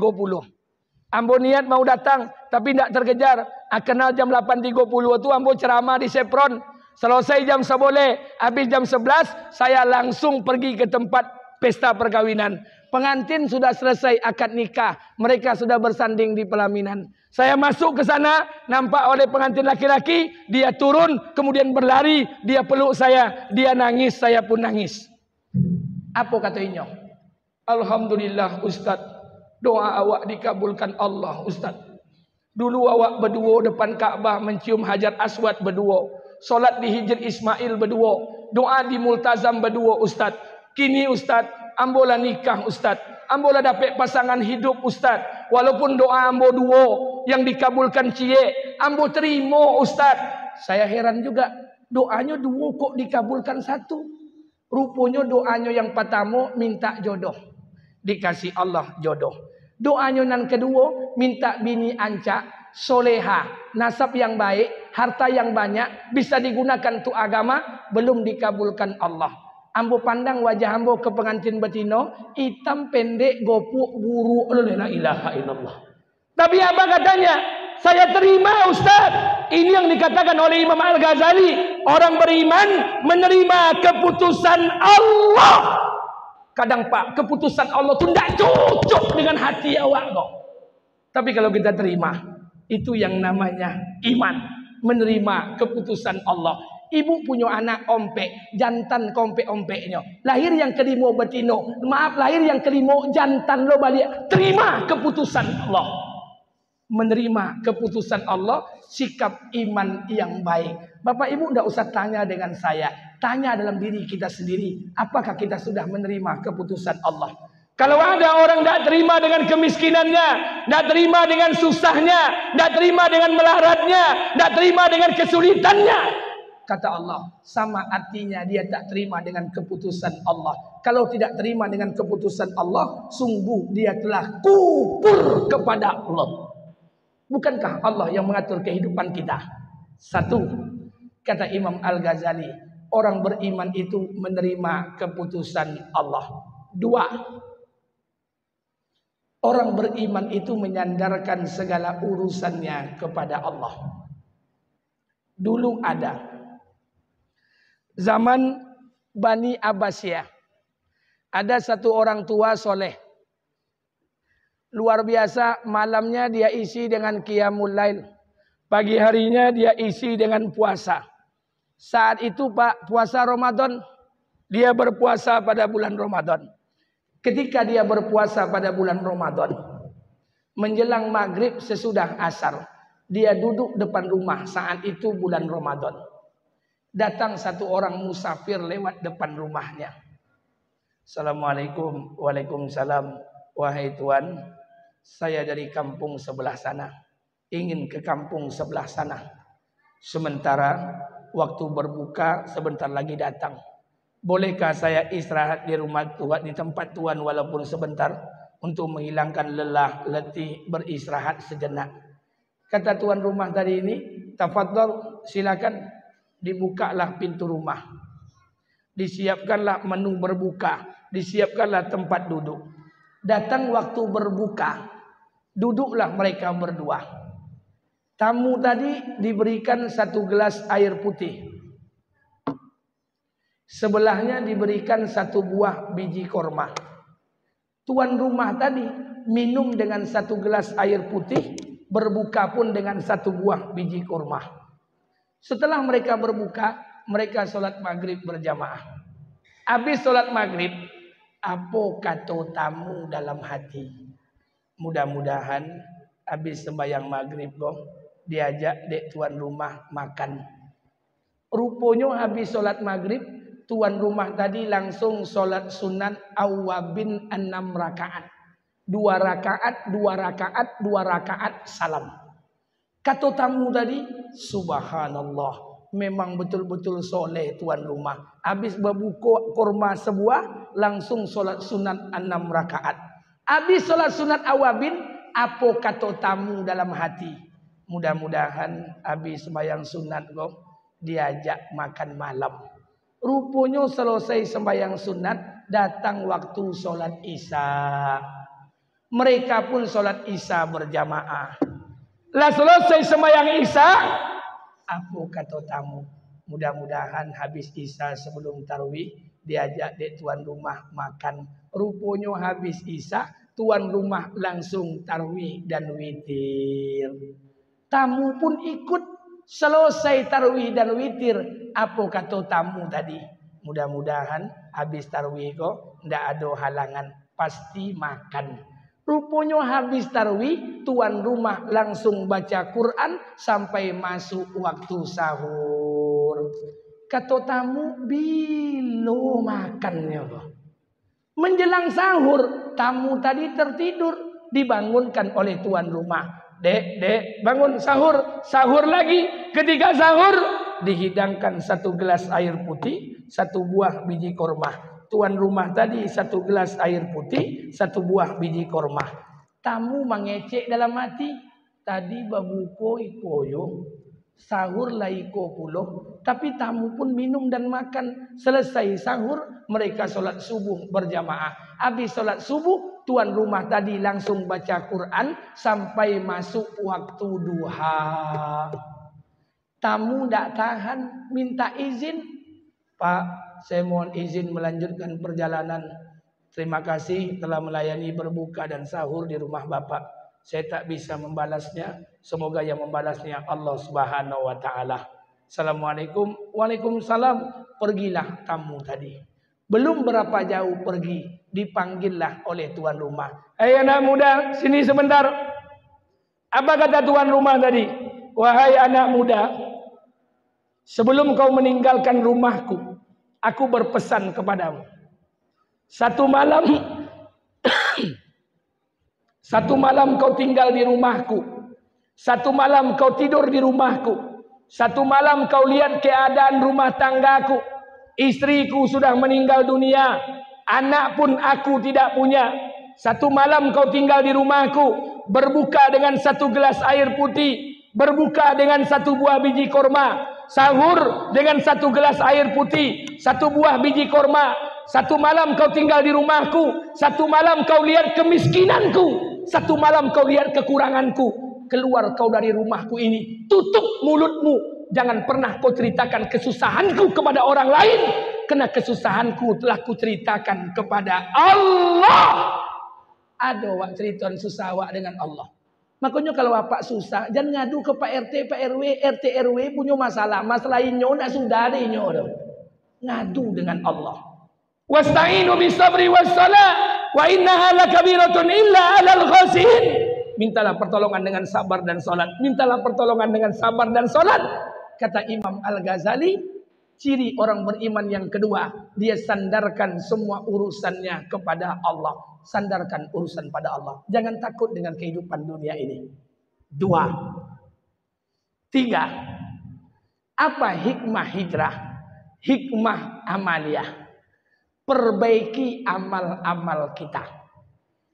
Ambo niat mau datang, tapi tidak terkejar. Kenal jam 8.30 itu ambo ceramah di Sepron. Selesai jam 11, habis jam 11, saya langsung pergi ke tempat pesta perkawinan. Pengantin sudah selesai akad nikah. Mereka sudah bersanding di pelaminan. Saya masuk ke sana, nampak oleh pengantin laki-laki. Dia turun, kemudian berlari. Dia peluk saya. Dia nangis, saya pun nangis. Apa katanya? Alhamdulillah Ustaz. Doa awak dikabulkan Allah Ustaz. Dulu awak berdua depan Ka'bah mencium Hajar Aswad berdua. Solat di Hijr Ismail berdua. Doa di multazam berdua Ustaz. Kini Ustaz, ambolah nikah Ustaz. Ambolah dapat pasangan hidup Ustaz. Walaupun doa ambo 2 yang dikabulkan cie, ambo terima Ustaz. Saya heran juga, doanya 2 kok dikabulkan 1. Rupanya doanya yang pertama minta jodoh. Dikasih Allah jodoh. Doanya nan kedua, minta bini ancak, soleha, nasab yang baik, harta yang banyak, bisa digunakan untuk agama, belum dikabulkan Allah. Ambo pandang wajah ambo ke pengantin betina, hitam pendek, gopuk, buru, la ilaha illallah. Tapi apa katanya? Saya terima Ustaz. Ini yang dikatakan oleh Imam Al-Ghazali. Orang beriman menerima keputusan Allah. Kadang Pak, keputusan Allah itu tidak cocok dengan hati awak kok. Tapi kalau kita terima, itu yang namanya iman. Menerima keputusan Allah. Ibu punya anak ompek, jantan kompek-ompeknya. Lahir yang kelima betino. Maaf, lahir yang kelima jantan lo balik. Terima keputusan Allah. Menerima keputusan Allah, sikap iman yang baik. Bapak Ibu tidak usah tanya dengan saya. Tanya dalam diri kita sendiri. Apakah kita sudah menerima keputusan Allah? Kalau ada orang tidak terima dengan kemiskinannya, tidak terima dengan susahnya, tidak terima dengan melaratnya, tidak terima dengan kesulitannya, kata Allah, sama artinya dia tak terima dengan keputusan Allah. Kalau tidak terima dengan keputusan Allah, sungguh dia telah kufur kepada Allah. Bukankah Allah yang mengatur kehidupan kita? Satu, kata Imam Al-Ghazali, orang beriman itu menerima keputusan Allah. Dua, orang beriman itu menyandarkan segala urusannya kepada Allah. Dulu ada zaman Bani Abbasiyah, ada satu orang tua soleh. Luar biasa, malamnya dia isi dengan qiyamul lail. Pagi harinya dia isi dengan puasa. Saat itu Pak, puasa Ramadan. Dia berpuasa pada bulan Ramadan. Ketika dia berpuasa pada bulan Ramadan, menjelang maghrib sesudah asar, dia duduk depan rumah. Saat itu bulan Ramadan. Datang satu orang musafir lewat depan rumahnya. Assalamualaikum. Waalaikumsalam. Wahai Tuan, saya dari kampung sebelah sana, ingin ke kampung sebelah sana. Sementara waktu berbuka sebentar lagi datang. Bolehkah saya istirahat di rumah Tuhan, di tempat Tuhan walaupun sebentar, untuk menghilangkan lelah, letih, beristirahat sejenak. Kata tuan rumah tadi ini, tafadhol, silakan, dibukalah pintu rumah. Disiapkanlah menu berbuka, disiapkanlah tempat duduk. Datang waktu berbuka, duduklah mereka berdua. Tamu tadi diberikan satu gelas air putih. Sebelahnya diberikan satu buah biji korma. Tuan rumah tadi minum dengan satu gelas air putih, berbuka pun dengan satu buah biji korma. Setelah mereka berbuka, mereka sholat maghrib berjamaah. Habis sholat maghrib, apa kata tamu dalam hati? Mudah-mudahan habis sembahyang maghrib diajak dek tuan rumah makan. Rupanya habis sholat maghrib, tuan rumah tadi langsung sholat sunat awabin 6 rakaat. 2 rakaat, 2 rakaat, 2 rakaat salam. Kata tamu tadi, subhanallah. Memang betul-betul soleh tuan rumah. Habis berbuka korma sebuah, langsung solat sunat 6 rakaat. Habis solat sunat awabin, apa kata tamu dalam hati? Mudah-mudahan habis sembahyang sunat diajak makan malam. Rupanya selesai sembahyang sunat, datang waktu solat isya. Mereka pun solat isya berjamaah. Lah selesai sembahyang isya, apa kata tamu? Mudah-mudahan habis isya sebelum tarawih diajak dek tuan rumah makan. Rupanya habis isya tuan rumah langsung tarawih dan witir. Tamu pun ikut selesai tarawih dan witir. Apa kata tamu tadi? Mudah-mudahan habis tarawih tidak ada halangan, pasti makan. Rupanya habis tarawih, tuan rumah langsung baca Quran sampai masuk waktu sahur. Kata tamu, bilo makannya. Menjelang sahur, tamu tadi tertidur, dibangunkan oleh tuan rumah. Dek, bangun sahur, sahur lagi. Ketika sahur, dihidangkan satu gelas air putih, satu buah biji korma. Tuan rumah tadi satu gelas air putih, satu buah biji korma. Tamu mengecek dalam hati. Tadi babuko ikoyo, sahur lah iko puluh. Tapi tamu pun minum dan makan. Selesai sahur, mereka solat subuh berjamaah. Habis solat subuh, tuan rumah tadi langsung baca Quran sampai masuk waktu duha. Tamu tak tahan, minta izin. Pak, saya mohon izin melanjutkan perjalanan. Terima kasih telah melayani berbuka dan sahur di rumah Bapak. Saya tak bisa membalasnya. Semoga yang membalasnya Allah Subhanahu wa taala. Assalamualaikum. Waalaikumsalam. Pergilah tamu tadi. Belum berapa jauh pergi, dipanggillah oleh tuan rumah. Hei anak muda, sini sebentar. Apa kata tuan rumah tadi? Wahai anak muda, sebelum kau meninggalkan rumahku, aku berpesan kepadamu. Satu malam kau tinggal di rumahku. Satu malam kau tidur di rumahku. Satu malam kau lihat keadaan rumah tanggaku. Istriku sudah meninggal dunia. Anak pun aku tidak punya. Satu malam kau tinggal di rumahku. Berbuka dengan satu gelas air putih. Berbuka dengan satu buah biji korma. Sahur dengan satu gelas air putih. Satu buah biji korma. Satu malam kau tinggal di rumahku. Satu malam kau lihat kemiskinanku. Satu malam kau lihat kekuranganku. Keluar kau dari rumahku ini. Tutup mulutmu. Jangan pernah kau ceritakan kesusahanku kepada orang lain. Karena kesusahanku telah kuceritakan kepada Allah. Ada wak cerita susah wak dengan Allah. Makanya kalau bapak susah, jangan ngadu ke Pak RT, Pak RW, RT RW punya masalah. Masalah inyo nak sudah inyo. Ngadu dengan Allah. Wasta'inu bisabri wassalah wa innaha lakabiratun illa 'alal khasihin. Mintalah pertolongan dengan sabar dan salat. Mintalah pertolongan dengan sabar dan salat. Kata Imam Al-Ghazali, ciri orang beriman yang kedua, dia sandarkan semua urusannya kepada Allah. Sandarkan urusan pada Allah. Jangan takut dengan kehidupan dunia ini. 2. 3. Apa hikmah hijrah? Hikmah amaliyah. Perbaiki amal-amal kita.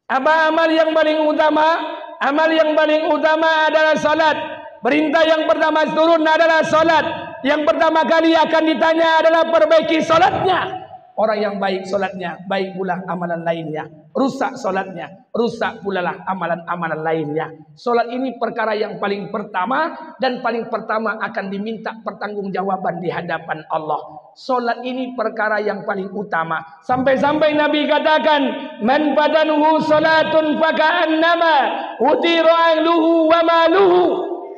Apa amal yang paling utama? Amal yang paling utama adalah salat. Perintah yang pertama turun adalah salat. Yang pertama kali akan ditanya adalah perbaiki salatnya. Orang yang baik salatnya, baik pula amalan lainnya. Rusak salatnya, rusak pula lah amalan-amalan lainnya. Salat ini perkara yang paling pertama dan paling pertama akan diminta pertanggungjawaban di hadapan Allah. Salat ini perkara yang paling utama. Sampai-sampai Nabi katakan, "Man badanuhu salatun faka'annama utira ahluhu wa maluhu."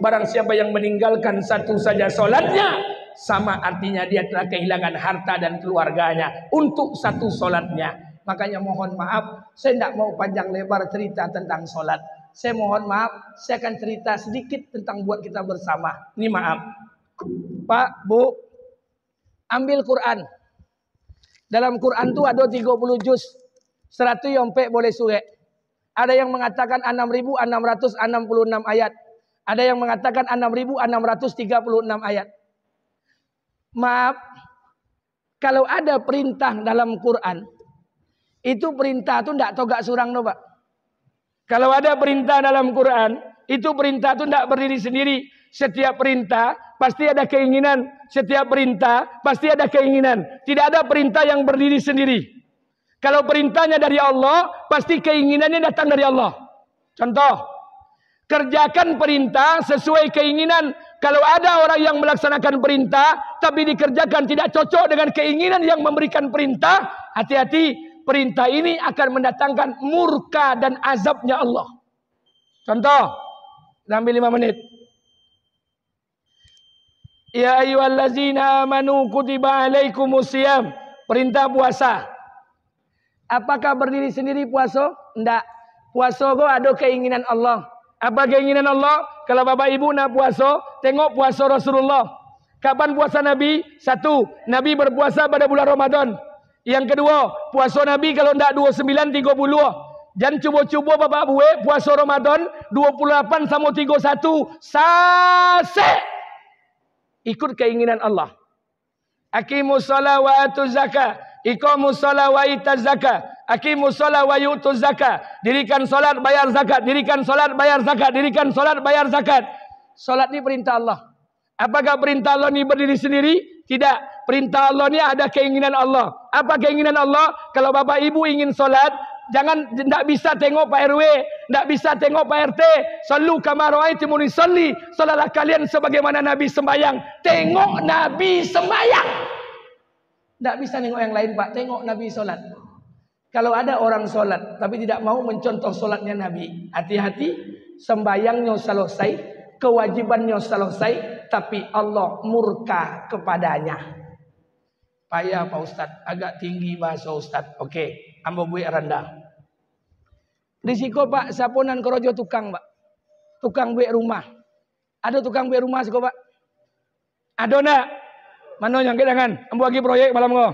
Barang siapa yang meninggalkan satu saja solatnya, sama artinya dia telah kehilangan harta dan keluarganya untuk satu solatnya. Makanya mohon maaf, saya tidak mau panjang lebar cerita tentang solat. Saya mohon maaf, saya akan cerita sedikit tentang buat kita bersama. Ini maaf, Pak, Bu, ambil Quran. Dalam Quran itu ada 30 juz, 100 yompek boleh surek. Ada yang mengatakan 6.666 ayat. Ada yang mengatakan 6.636 ayat. Maaf, kalau ada perintah dalam Quran, itu perintah itu tidak togak surang no, Pak. Kalau ada perintah dalam Quran, itu perintah itu tidak berdiri sendiri. Setiap perintah pasti ada keinginan. Setiap perintah pasti ada keinginan. Tidak ada perintah yang berdiri sendiri. Kalau perintahnya dari Allah, pasti keinginannya datang dari Allah. Contoh, kerjakan perintah sesuai keinginan. Kalau ada orang yang melaksanakan perintah, tapi dikerjakan tidak cocok dengan keinginan yang memberikan perintah, hati-hati, perintah ini akan mendatangkan murka dan azabnya Allah. Contoh, ambil 5 menit. Ya ayyuhallazina amanu kutiba alaikumusiyam. Perintah puasa. Apakah berdiri sendiri puasa? Tidak. Puasa kok ada keinginan Allah. Apa keinginan Allah? Kalau bapak ibu nak puasa, tengok puasa Rasulullah. Kapan puasa Nabi? 1. Nabi berpuasa pada bulan Ramadan. Yang kedua, puasa Nabi kalau tidak 29, 30. Jangan cuba-cuba bapak buat puasa Ramadan 28 sama 31. Sase. Ikut keinginan Allah. Aqimus shalah wa atuz zakah. Iqamus shalah wa itaz zakah. Aqimus shalah wa yu'tuz zakat. Dirikan salat, bayar zakat. Dirikan salat, bayar zakat. Dirikan salat, bayar zakat. Salat ini perintah Allah. Apakah perintah Allah ini berdiri sendiri? Tidak. Perintah Allah ini ada keinginan Allah. Apa keinginan Allah? Kalau bapak ibu ingin salat, jangan, tidak bisa tengok Pak RW, tidak bisa tengok Pak RT. Sallu kama ra'aitumuni usolli. Salatlah kalian sebagaimana Nabi sembahyang. Tengok Nabi sembahyang. Tidak bisa tengok yang lain, Pak. Tengok Nabi salat. Kalau ada orang solat tapi tidak mau mencontoh solatnya Nabi, hati-hati, sembayangnya selesai, kewajibannya selesai, tapi Allah murka kepadanya. Payah Pak Ustadz, agak tinggi bahasa Ustadz. Oke, ambo buik rendah. Risiko Pak, saponan kerojo tukang Pak. Tukang buik rumah. Ada tukang buik rumah siko Pak? Ada nak? Mana yang kedangan? Ambo lagi proyek malam ko.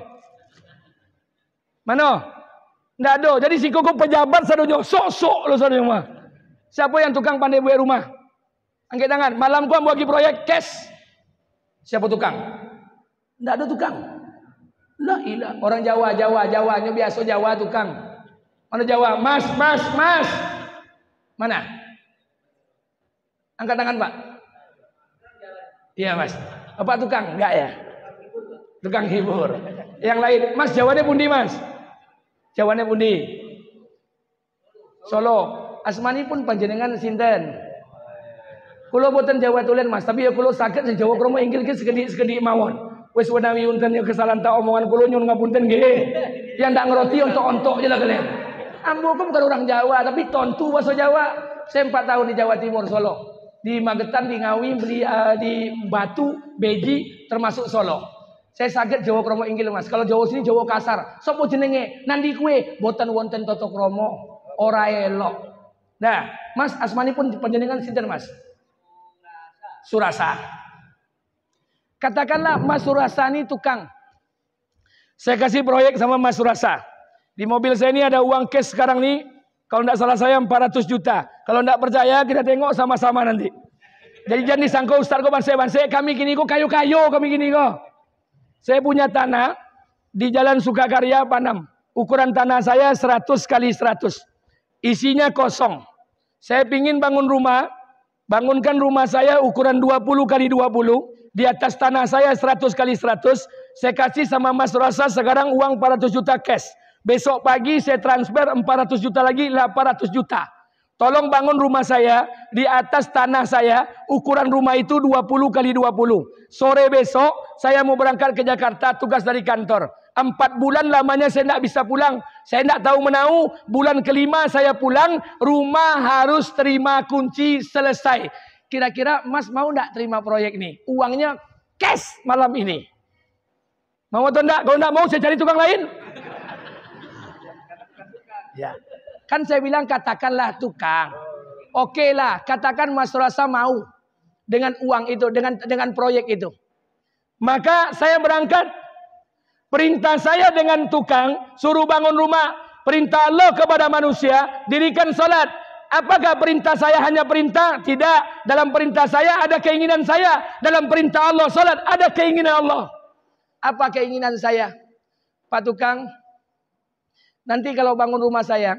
Mana? Nggak ada. Jadi si koko pejabat sadonyo sok-sok lo sadonyo mah. Siapa yang tukang pandai buat rumah? Angkat tangan. Malam gua bagi proyek cash. Siapa tukang? Nggak ada tukang. La ilah. Orang Jawanya biasa Jawa tukang. Mana Jawa? Mas. Mana? Angkat tangan Pak. Iya Mas. Bapak tukang? Enggak ya? Tukang hibur. Yang lain. Mas Jawanya pundi Mas? Jawabannya pundi? Solo. Asmani pun panjenengan sinten. Kulo boten Jawa tulen Mas, tapi ya kulo sakit Jawa kromo inggil ke sekedik mawon. Wis wenawi unten ya kesalahan ta omongan kulo nyun ngapunten nggih. Yang ndak ngerti ontok-ontok aja lah kalian. Ambo kan bukan orang Jawa, tapi tontu bahasa Jawa. Saya 4 tahun di Jawa Timur Solo. Di Magetan, di Ngawi, di Batu, Beji, termasuk Solo. Saya sakit Jawa kromo inggil Mas. Kalau Jawa sini Jawa kasar. Sopo jenenge? Nandi kue boten wonten toto kromo. Ora elok. Nah, Mas asmani pun panjenengan sinten Mas? Surasa. Katakanlah Mas Surasa ini tukang. Saya kasih proyek sama Mas Surasa. Di mobil saya ini ada uang cash sekarang nih. Kalau tidak salah saya 400 juta. Kalau tidak percaya kita tengok sama-sama nanti. Jadi jangan disangka Ustaz kok banse-banse. Kami gini kok kayu-kayu kami gini kok. Saya punya tanah di Jalan Sukakarya Panam. Ukuran tanah saya 100 kali 100. Isinya kosong. Saya pingin bangun rumah. Bangunkan rumah saya ukuran 20 kali 20. Di atas tanah saya 100 kali 100. Saya kasih sama Mas Rasa sekarang uang 400 juta cash. Besok pagi saya transfer 400 juta lagi 800 juta. Tolong bangun rumah saya di atas tanah saya. Ukuran rumah itu 20 kali 20. Sore besok saya mau berangkat ke Jakarta tugas dari kantor. 4 bulan lamanya saya tidak bisa pulang. Saya tidak tahu menau. Bulan kelima saya pulang. Rumah harus terima kunci selesai. Kira-kira Mas mau tidak terima proyek ini? Uangnya cash malam ini. Mau atau tidak? Kalau tidak mau saya cari tukang lain. Ya. Kan saya bilang katakanlah tukang. Oke lah, katakan Mas Rasa mau dengan uang itu, dengan proyek itu. Maka saya berangkat. Perintah saya dengan tukang, suruh bangun rumah. Perintah Allah kepada manusia, dirikan salat. Apakah perintah saya hanya perintah? Tidak. Dalam perintah saya ada keinginan saya. Dalam perintah Allah salat ada keinginan Allah. Apa keinginan saya? Pak tukang, nanti kalau bangun rumah saya,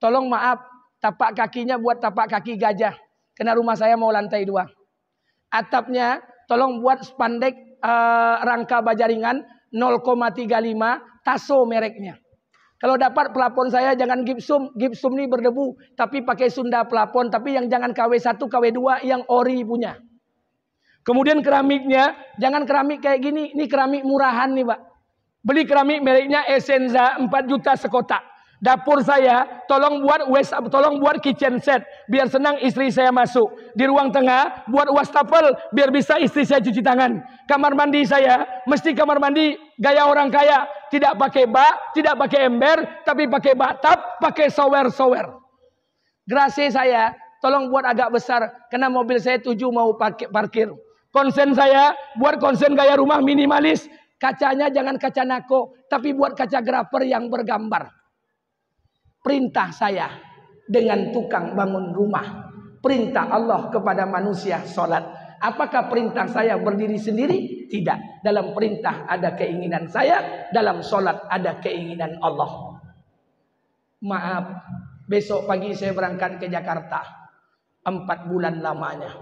tolong maaf, tapak kakinya buat tapak kaki gajah. Karena rumah saya mau lantai 2. Atapnya tolong buat spandek rangka baja ringan 0,35 Taso mereknya. Kalau dapat pelapon saya jangan gipsum. Gipsum ini berdebu. Tapi pakai Sunda pelapon. Tapi yang jangan KW1, KW2 yang ori punya. Kemudian keramiknya jangan keramik kayak gini. Ini keramik murahan nih Pak. Beli keramik mereknya Essenza 4 juta sekotak. Dapur saya tolong buat kitchen set biar senang istri saya masuk. Di ruang tengah buat wastafel biar bisa istri saya cuci tangan. Kamar mandi saya mesti kamar mandi gaya orang kaya, tidak pakai bak, tidak pakai ember, tapi pakai batap, pakai shower. Garasi saya tolong buat agak besar karena mobil saya 7 mau parkir. Konsen saya buat konsen gaya rumah minimalis. Kacanya jangan kaca nako, tapi buat kaca grafer yang bergambar. Perintah saya dengan tukang bangun rumah. Perintah Allah kepada manusia sholat. Apakah perintah saya berdiri sendiri? Tidak. Dalam perintah ada keinginan saya. Dalam sholat ada keinginan Allah. Maaf, besok pagi saya berangkat ke Jakarta. 4 bulan lamanya.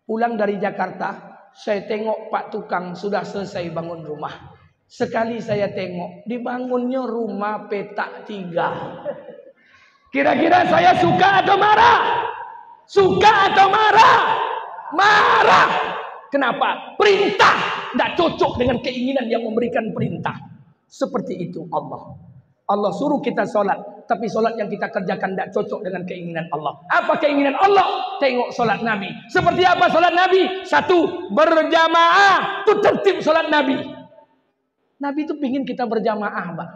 Pulang dari Jakarta, saya tengok Pak Tukang sudah selesai bangun rumah. Sekali saya tengok, dibangunnya rumah petak 3. Kira-kira saya suka atau marah? Suka atau marah? Marah. Kenapa? Perintah tidak cocok dengan keinginan yang memberikan perintah. Seperti itu Allah. Allah suruh kita sholat, tapi sholat yang kita kerjakan tidak cocok dengan keinginan Allah. Apa keinginan Allah? Tengok sholat Nabi. Seperti apa sholat Nabi? 1, berjamaah. Itu tertib sholat Nabi. Nabi itu pingin kita berjamaah, Pak.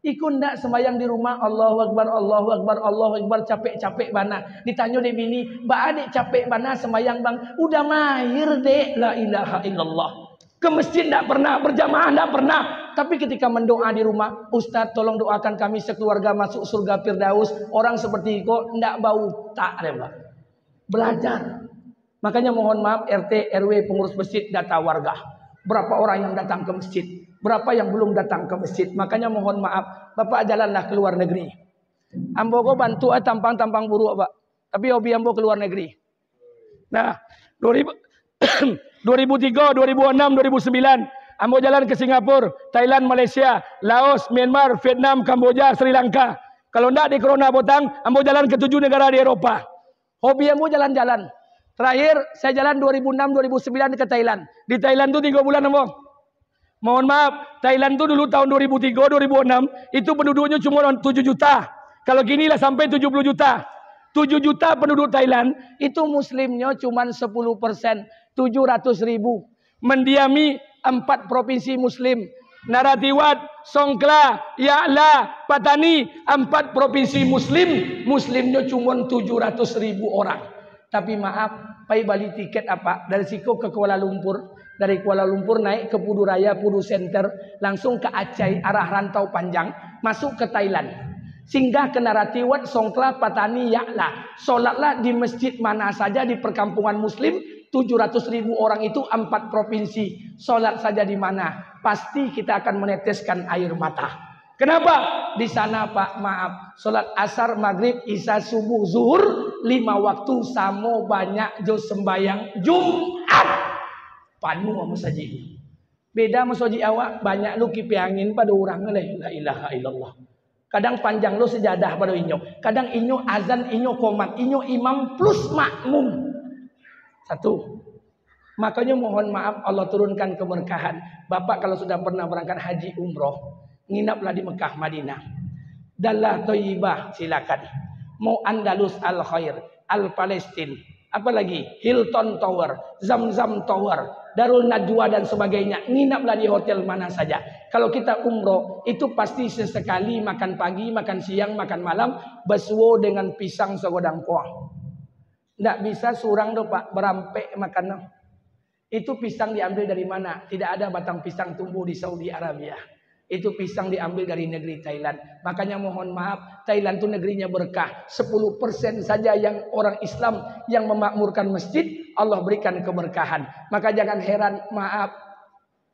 Ikut ndak sembahyang di rumah, Allahu Akbar, Allahu Akbar, Allahu Akbar, capek-capek bana. Ditanya dek bini, "Mbak adik capek bana sembahyang bang?" Udah mahir dek, la ilaha illallah. Ke masjid ndak pernah, berjamaah ndak pernah. Tapi ketika mendoa di rumah, "Ustaz tolong doakan kami sekeluarga masuk surga Firdaus." Orang seperti kok ndak bau tak deh, Mbak. Belajar. Makanya mohon maaf RT, RW, pengurus masjid data warga. Berapa orang yang datang ke masjid? Berapa yang belum datang ke masjid? Makanya mohon maaf, Bapak jalanlah ke luar negeri. Ambo kok bantu tampang-tampang buruk, Pak. Tapi hobi ambo ke luar negeri. Nah, 2003, 2006, 2009, ambo jalan ke Singapura, Thailand, Malaysia, Laos, Myanmar, Vietnam, Kamboja, Sri Lanka. Kalau enggak di corona botang, ambo jalan ke 7 negara di Eropa. Hobi ambo jalan-jalan. Terakhir saya jalan 2006, 2009 ke Thailand. Di Thailand tuh 3 bulan ambo. Mohon maaf, Thailand tuh dulu tahun 2003, 2006 itu penduduknya cuma 7 juta. Kalau gini lah sampai 70 juta. 7 juta penduduk Thailand itu muslimnya cuma 10%, 700.000. Mendiami 4 provinsi muslim. Narathiwat, Songkhla, Ya'la, Patani, 4 provinsi muslim. Muslimnya cuma 700.000 orang. Tapi maaf, pai beli tiket apa? Dari Siko ke Kuala Lumpur. Dari Kuala Lumpur naik ke Pudu Raya, Pudu Center, langsung ke Aceh, arah rantau panjang, masuk ke Thailand. Singgah ke Narathiwat, Songkhla, Patani, Ya'la. Sholatlah di masjid mana saja di perkampungan muslim, 700.000 orang itu 4 provinsi. Sholat saja di mana, pasti kita akan meneteskan air mata. Kenapa? Di sana Pak, maaf, sholat asar, maghrib, isya, subuh, zuhur, 5 waktu sama banyak jo sembayang Jumat. Panu sama saji. Beda sama saji awak, banyak lu kipi angin pada orang la ilaha illallah. Kadang panjang lu sejadah pada inyo. Kadang inyo azan, inyo komat, inyo imam plus makmum. 1. Makanya mohon maaf Allah turunkan keberkahan. Bapak kalau sudah pernah berangkat haji umroh, nginaplah di Mekah Madinah. Dallah Thayyibah silakan. Mau Andalus Al Khair, Al Palestine, apalagi Hilton Tower, Zamzam Tower, Darul Najwa dan sebagainya. Nginaplah di hotel mana saja. Kalau kita umroh itu pasti sesekali makan pagi, makan siang, makan malam, baswo dengan pisang segodang kuah. Tidak bisa surang do Pak, berampek makan. Itu pisang diambil dari mana? Tidak ada batang pisang tumbuh di Saudi Arabia. Itu pisang diambil dari negeri Thailand. Makanya mohon maaf, Thailand itu negerinya berkah. 10% saja yang orang Islam yang memakmurkan masjid, Allah berikan keberkahan. Maka jangan heran, maaf,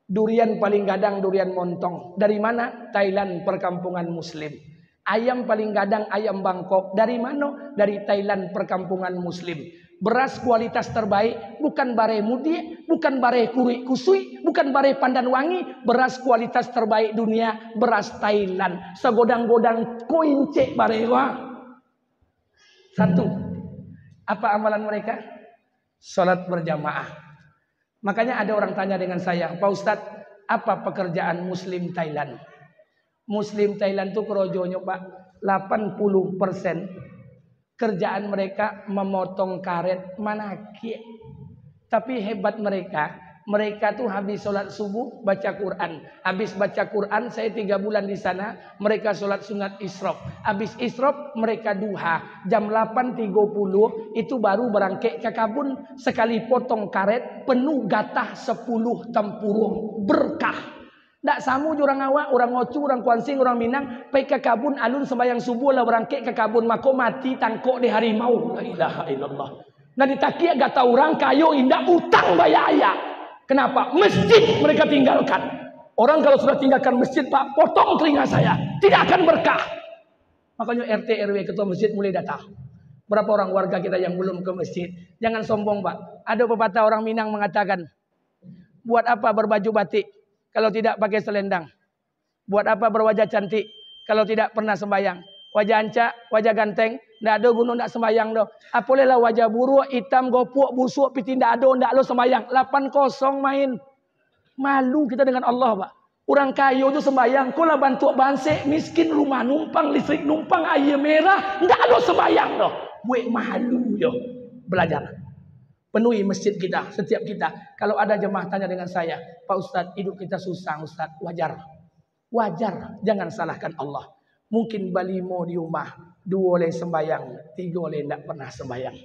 durian paling gadang durian montong. Dari mana? Thailand, perkampungan muslim. Ayam paling gadang ayam Bangkok. Dari mana? Dari Thailand, perkampungan muslim. Beras kualitas terbaik, bukan bare mudi, bukan bare kuri kusui, bukan bare pandan wangi. Beras kualitas terbaik dunia, beras Thailand. Segodang-godang koin cek barewa. 1. Apa amalan mereka? Salat berjamaah. Makanya ada orang tanya dengan saya, Pak Ustadz, apa pekerjaan Muslim Thailand? Muslim Thailand itu kerojonya Pak, 80% kerjaan mereka memotong karet manaki. Tapi hebat mereka tuh habis sholat subuh baca Quran. Habis baca Quran, saya 3 bulan di sana, mereka sholat sunat isyraq. Habis isyraq mereka duha. Jam 8.30 itu baru berangkat ke kabun. Sekali potong karet penuh gatah 10 tempurung berkah. Tak samu orang awak, orang Ngocu, orang Kuansing, orang Minang, pergi ke kabun alun sembahyang subuh lah berangkat ke kabun, mako mati tangkok di harimau. La ilaha illallah. Nah ditakia gata orang kayo indah utang bayaya. Kenapa? Masjid mereka tinggalkan. Orang kalau sudah tinggalkan masjid Pak, potong telinga saya, tidak akan berkah. Makanya RT RW ketua masjid mulai datang. Berapa orang warga kita yang belum ke masjid? Jangan sombong, Pak. Ada pepatah orang Minang mengatakan, buat apa berbaju batik kalau tidak pakai selendang? Buat apa berwajah cantik kalau tidak pernah sembayang? Wajah ancak, wajah ganteng, ndak ada gunung ndak sembayang doh. Apalah wajah buruk, hitam, gopuk, busuk, piti ndak ada, ndak lo sembayang. 8-0 main. Malu kita dengan Allah, Pak. Orang kaya itu sembayang, kau lah bantu bansek, miskin rumah numpang, listrik numpang, air merah, ndak lo sembayang doh. Buat malu yo. Belajar. Penuhi masjid kita, setiap kita. Kalau ada jemaah tanya dengan saya, Pak Ustadz, hidup kita susah, Ustadz. Wajar. Wajar. Jangan salahkan Allah. Mungkin balimo di rumah, 2 oleh sembayang, 3 oleh tidak pernah sembayang.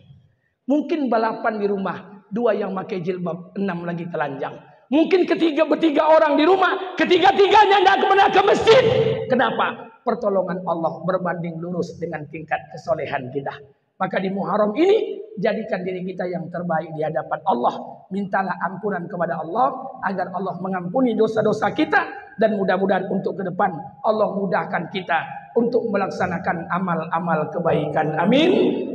Mungkin balapan di rumah, 2 yang pakai jilbab, 6 lagi telanjang. Mungkin bertiga orang di rumah, ketiga-tiganya tidak pernah ke masjid. Kenapa? Pertolongan Allah berbanding lurus dengan tingkat kesolehan kita. Maka di Muharram ini, jadikan diri kita yang terbaik di hadapan Allah. Mintalah ampunan kepada Allah, agar Allah mengampuni dosa-dosa kita. Dan mudah-mudahan untuk ke depan, Allah mudahkan kita untuk melaksanakan amal-amal kebaikan. Amin.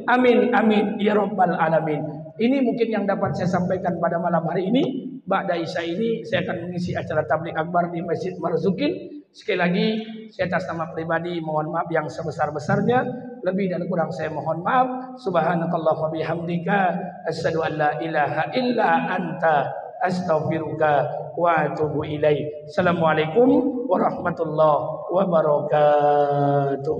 Amin. Amin. Ya Rabbal Alamin. Ini mungkin yang dapat saya sampaikan pada malam hari ini. Ba'da Isya ini, saya akan mengisi acara tabligh akbar di Masjid Marzukin. Sekali lagi, saya atas nama pribadi mohon maaf yang sebesar-besarnya. Lebih dan kurang saya mohon maaf. Subhanakallah wa bihamdika asyhadu an la ilaha illa anta astaghfiruka wa atubu ilaik. Assalamualaikum warahmatullahi wabarakatuh.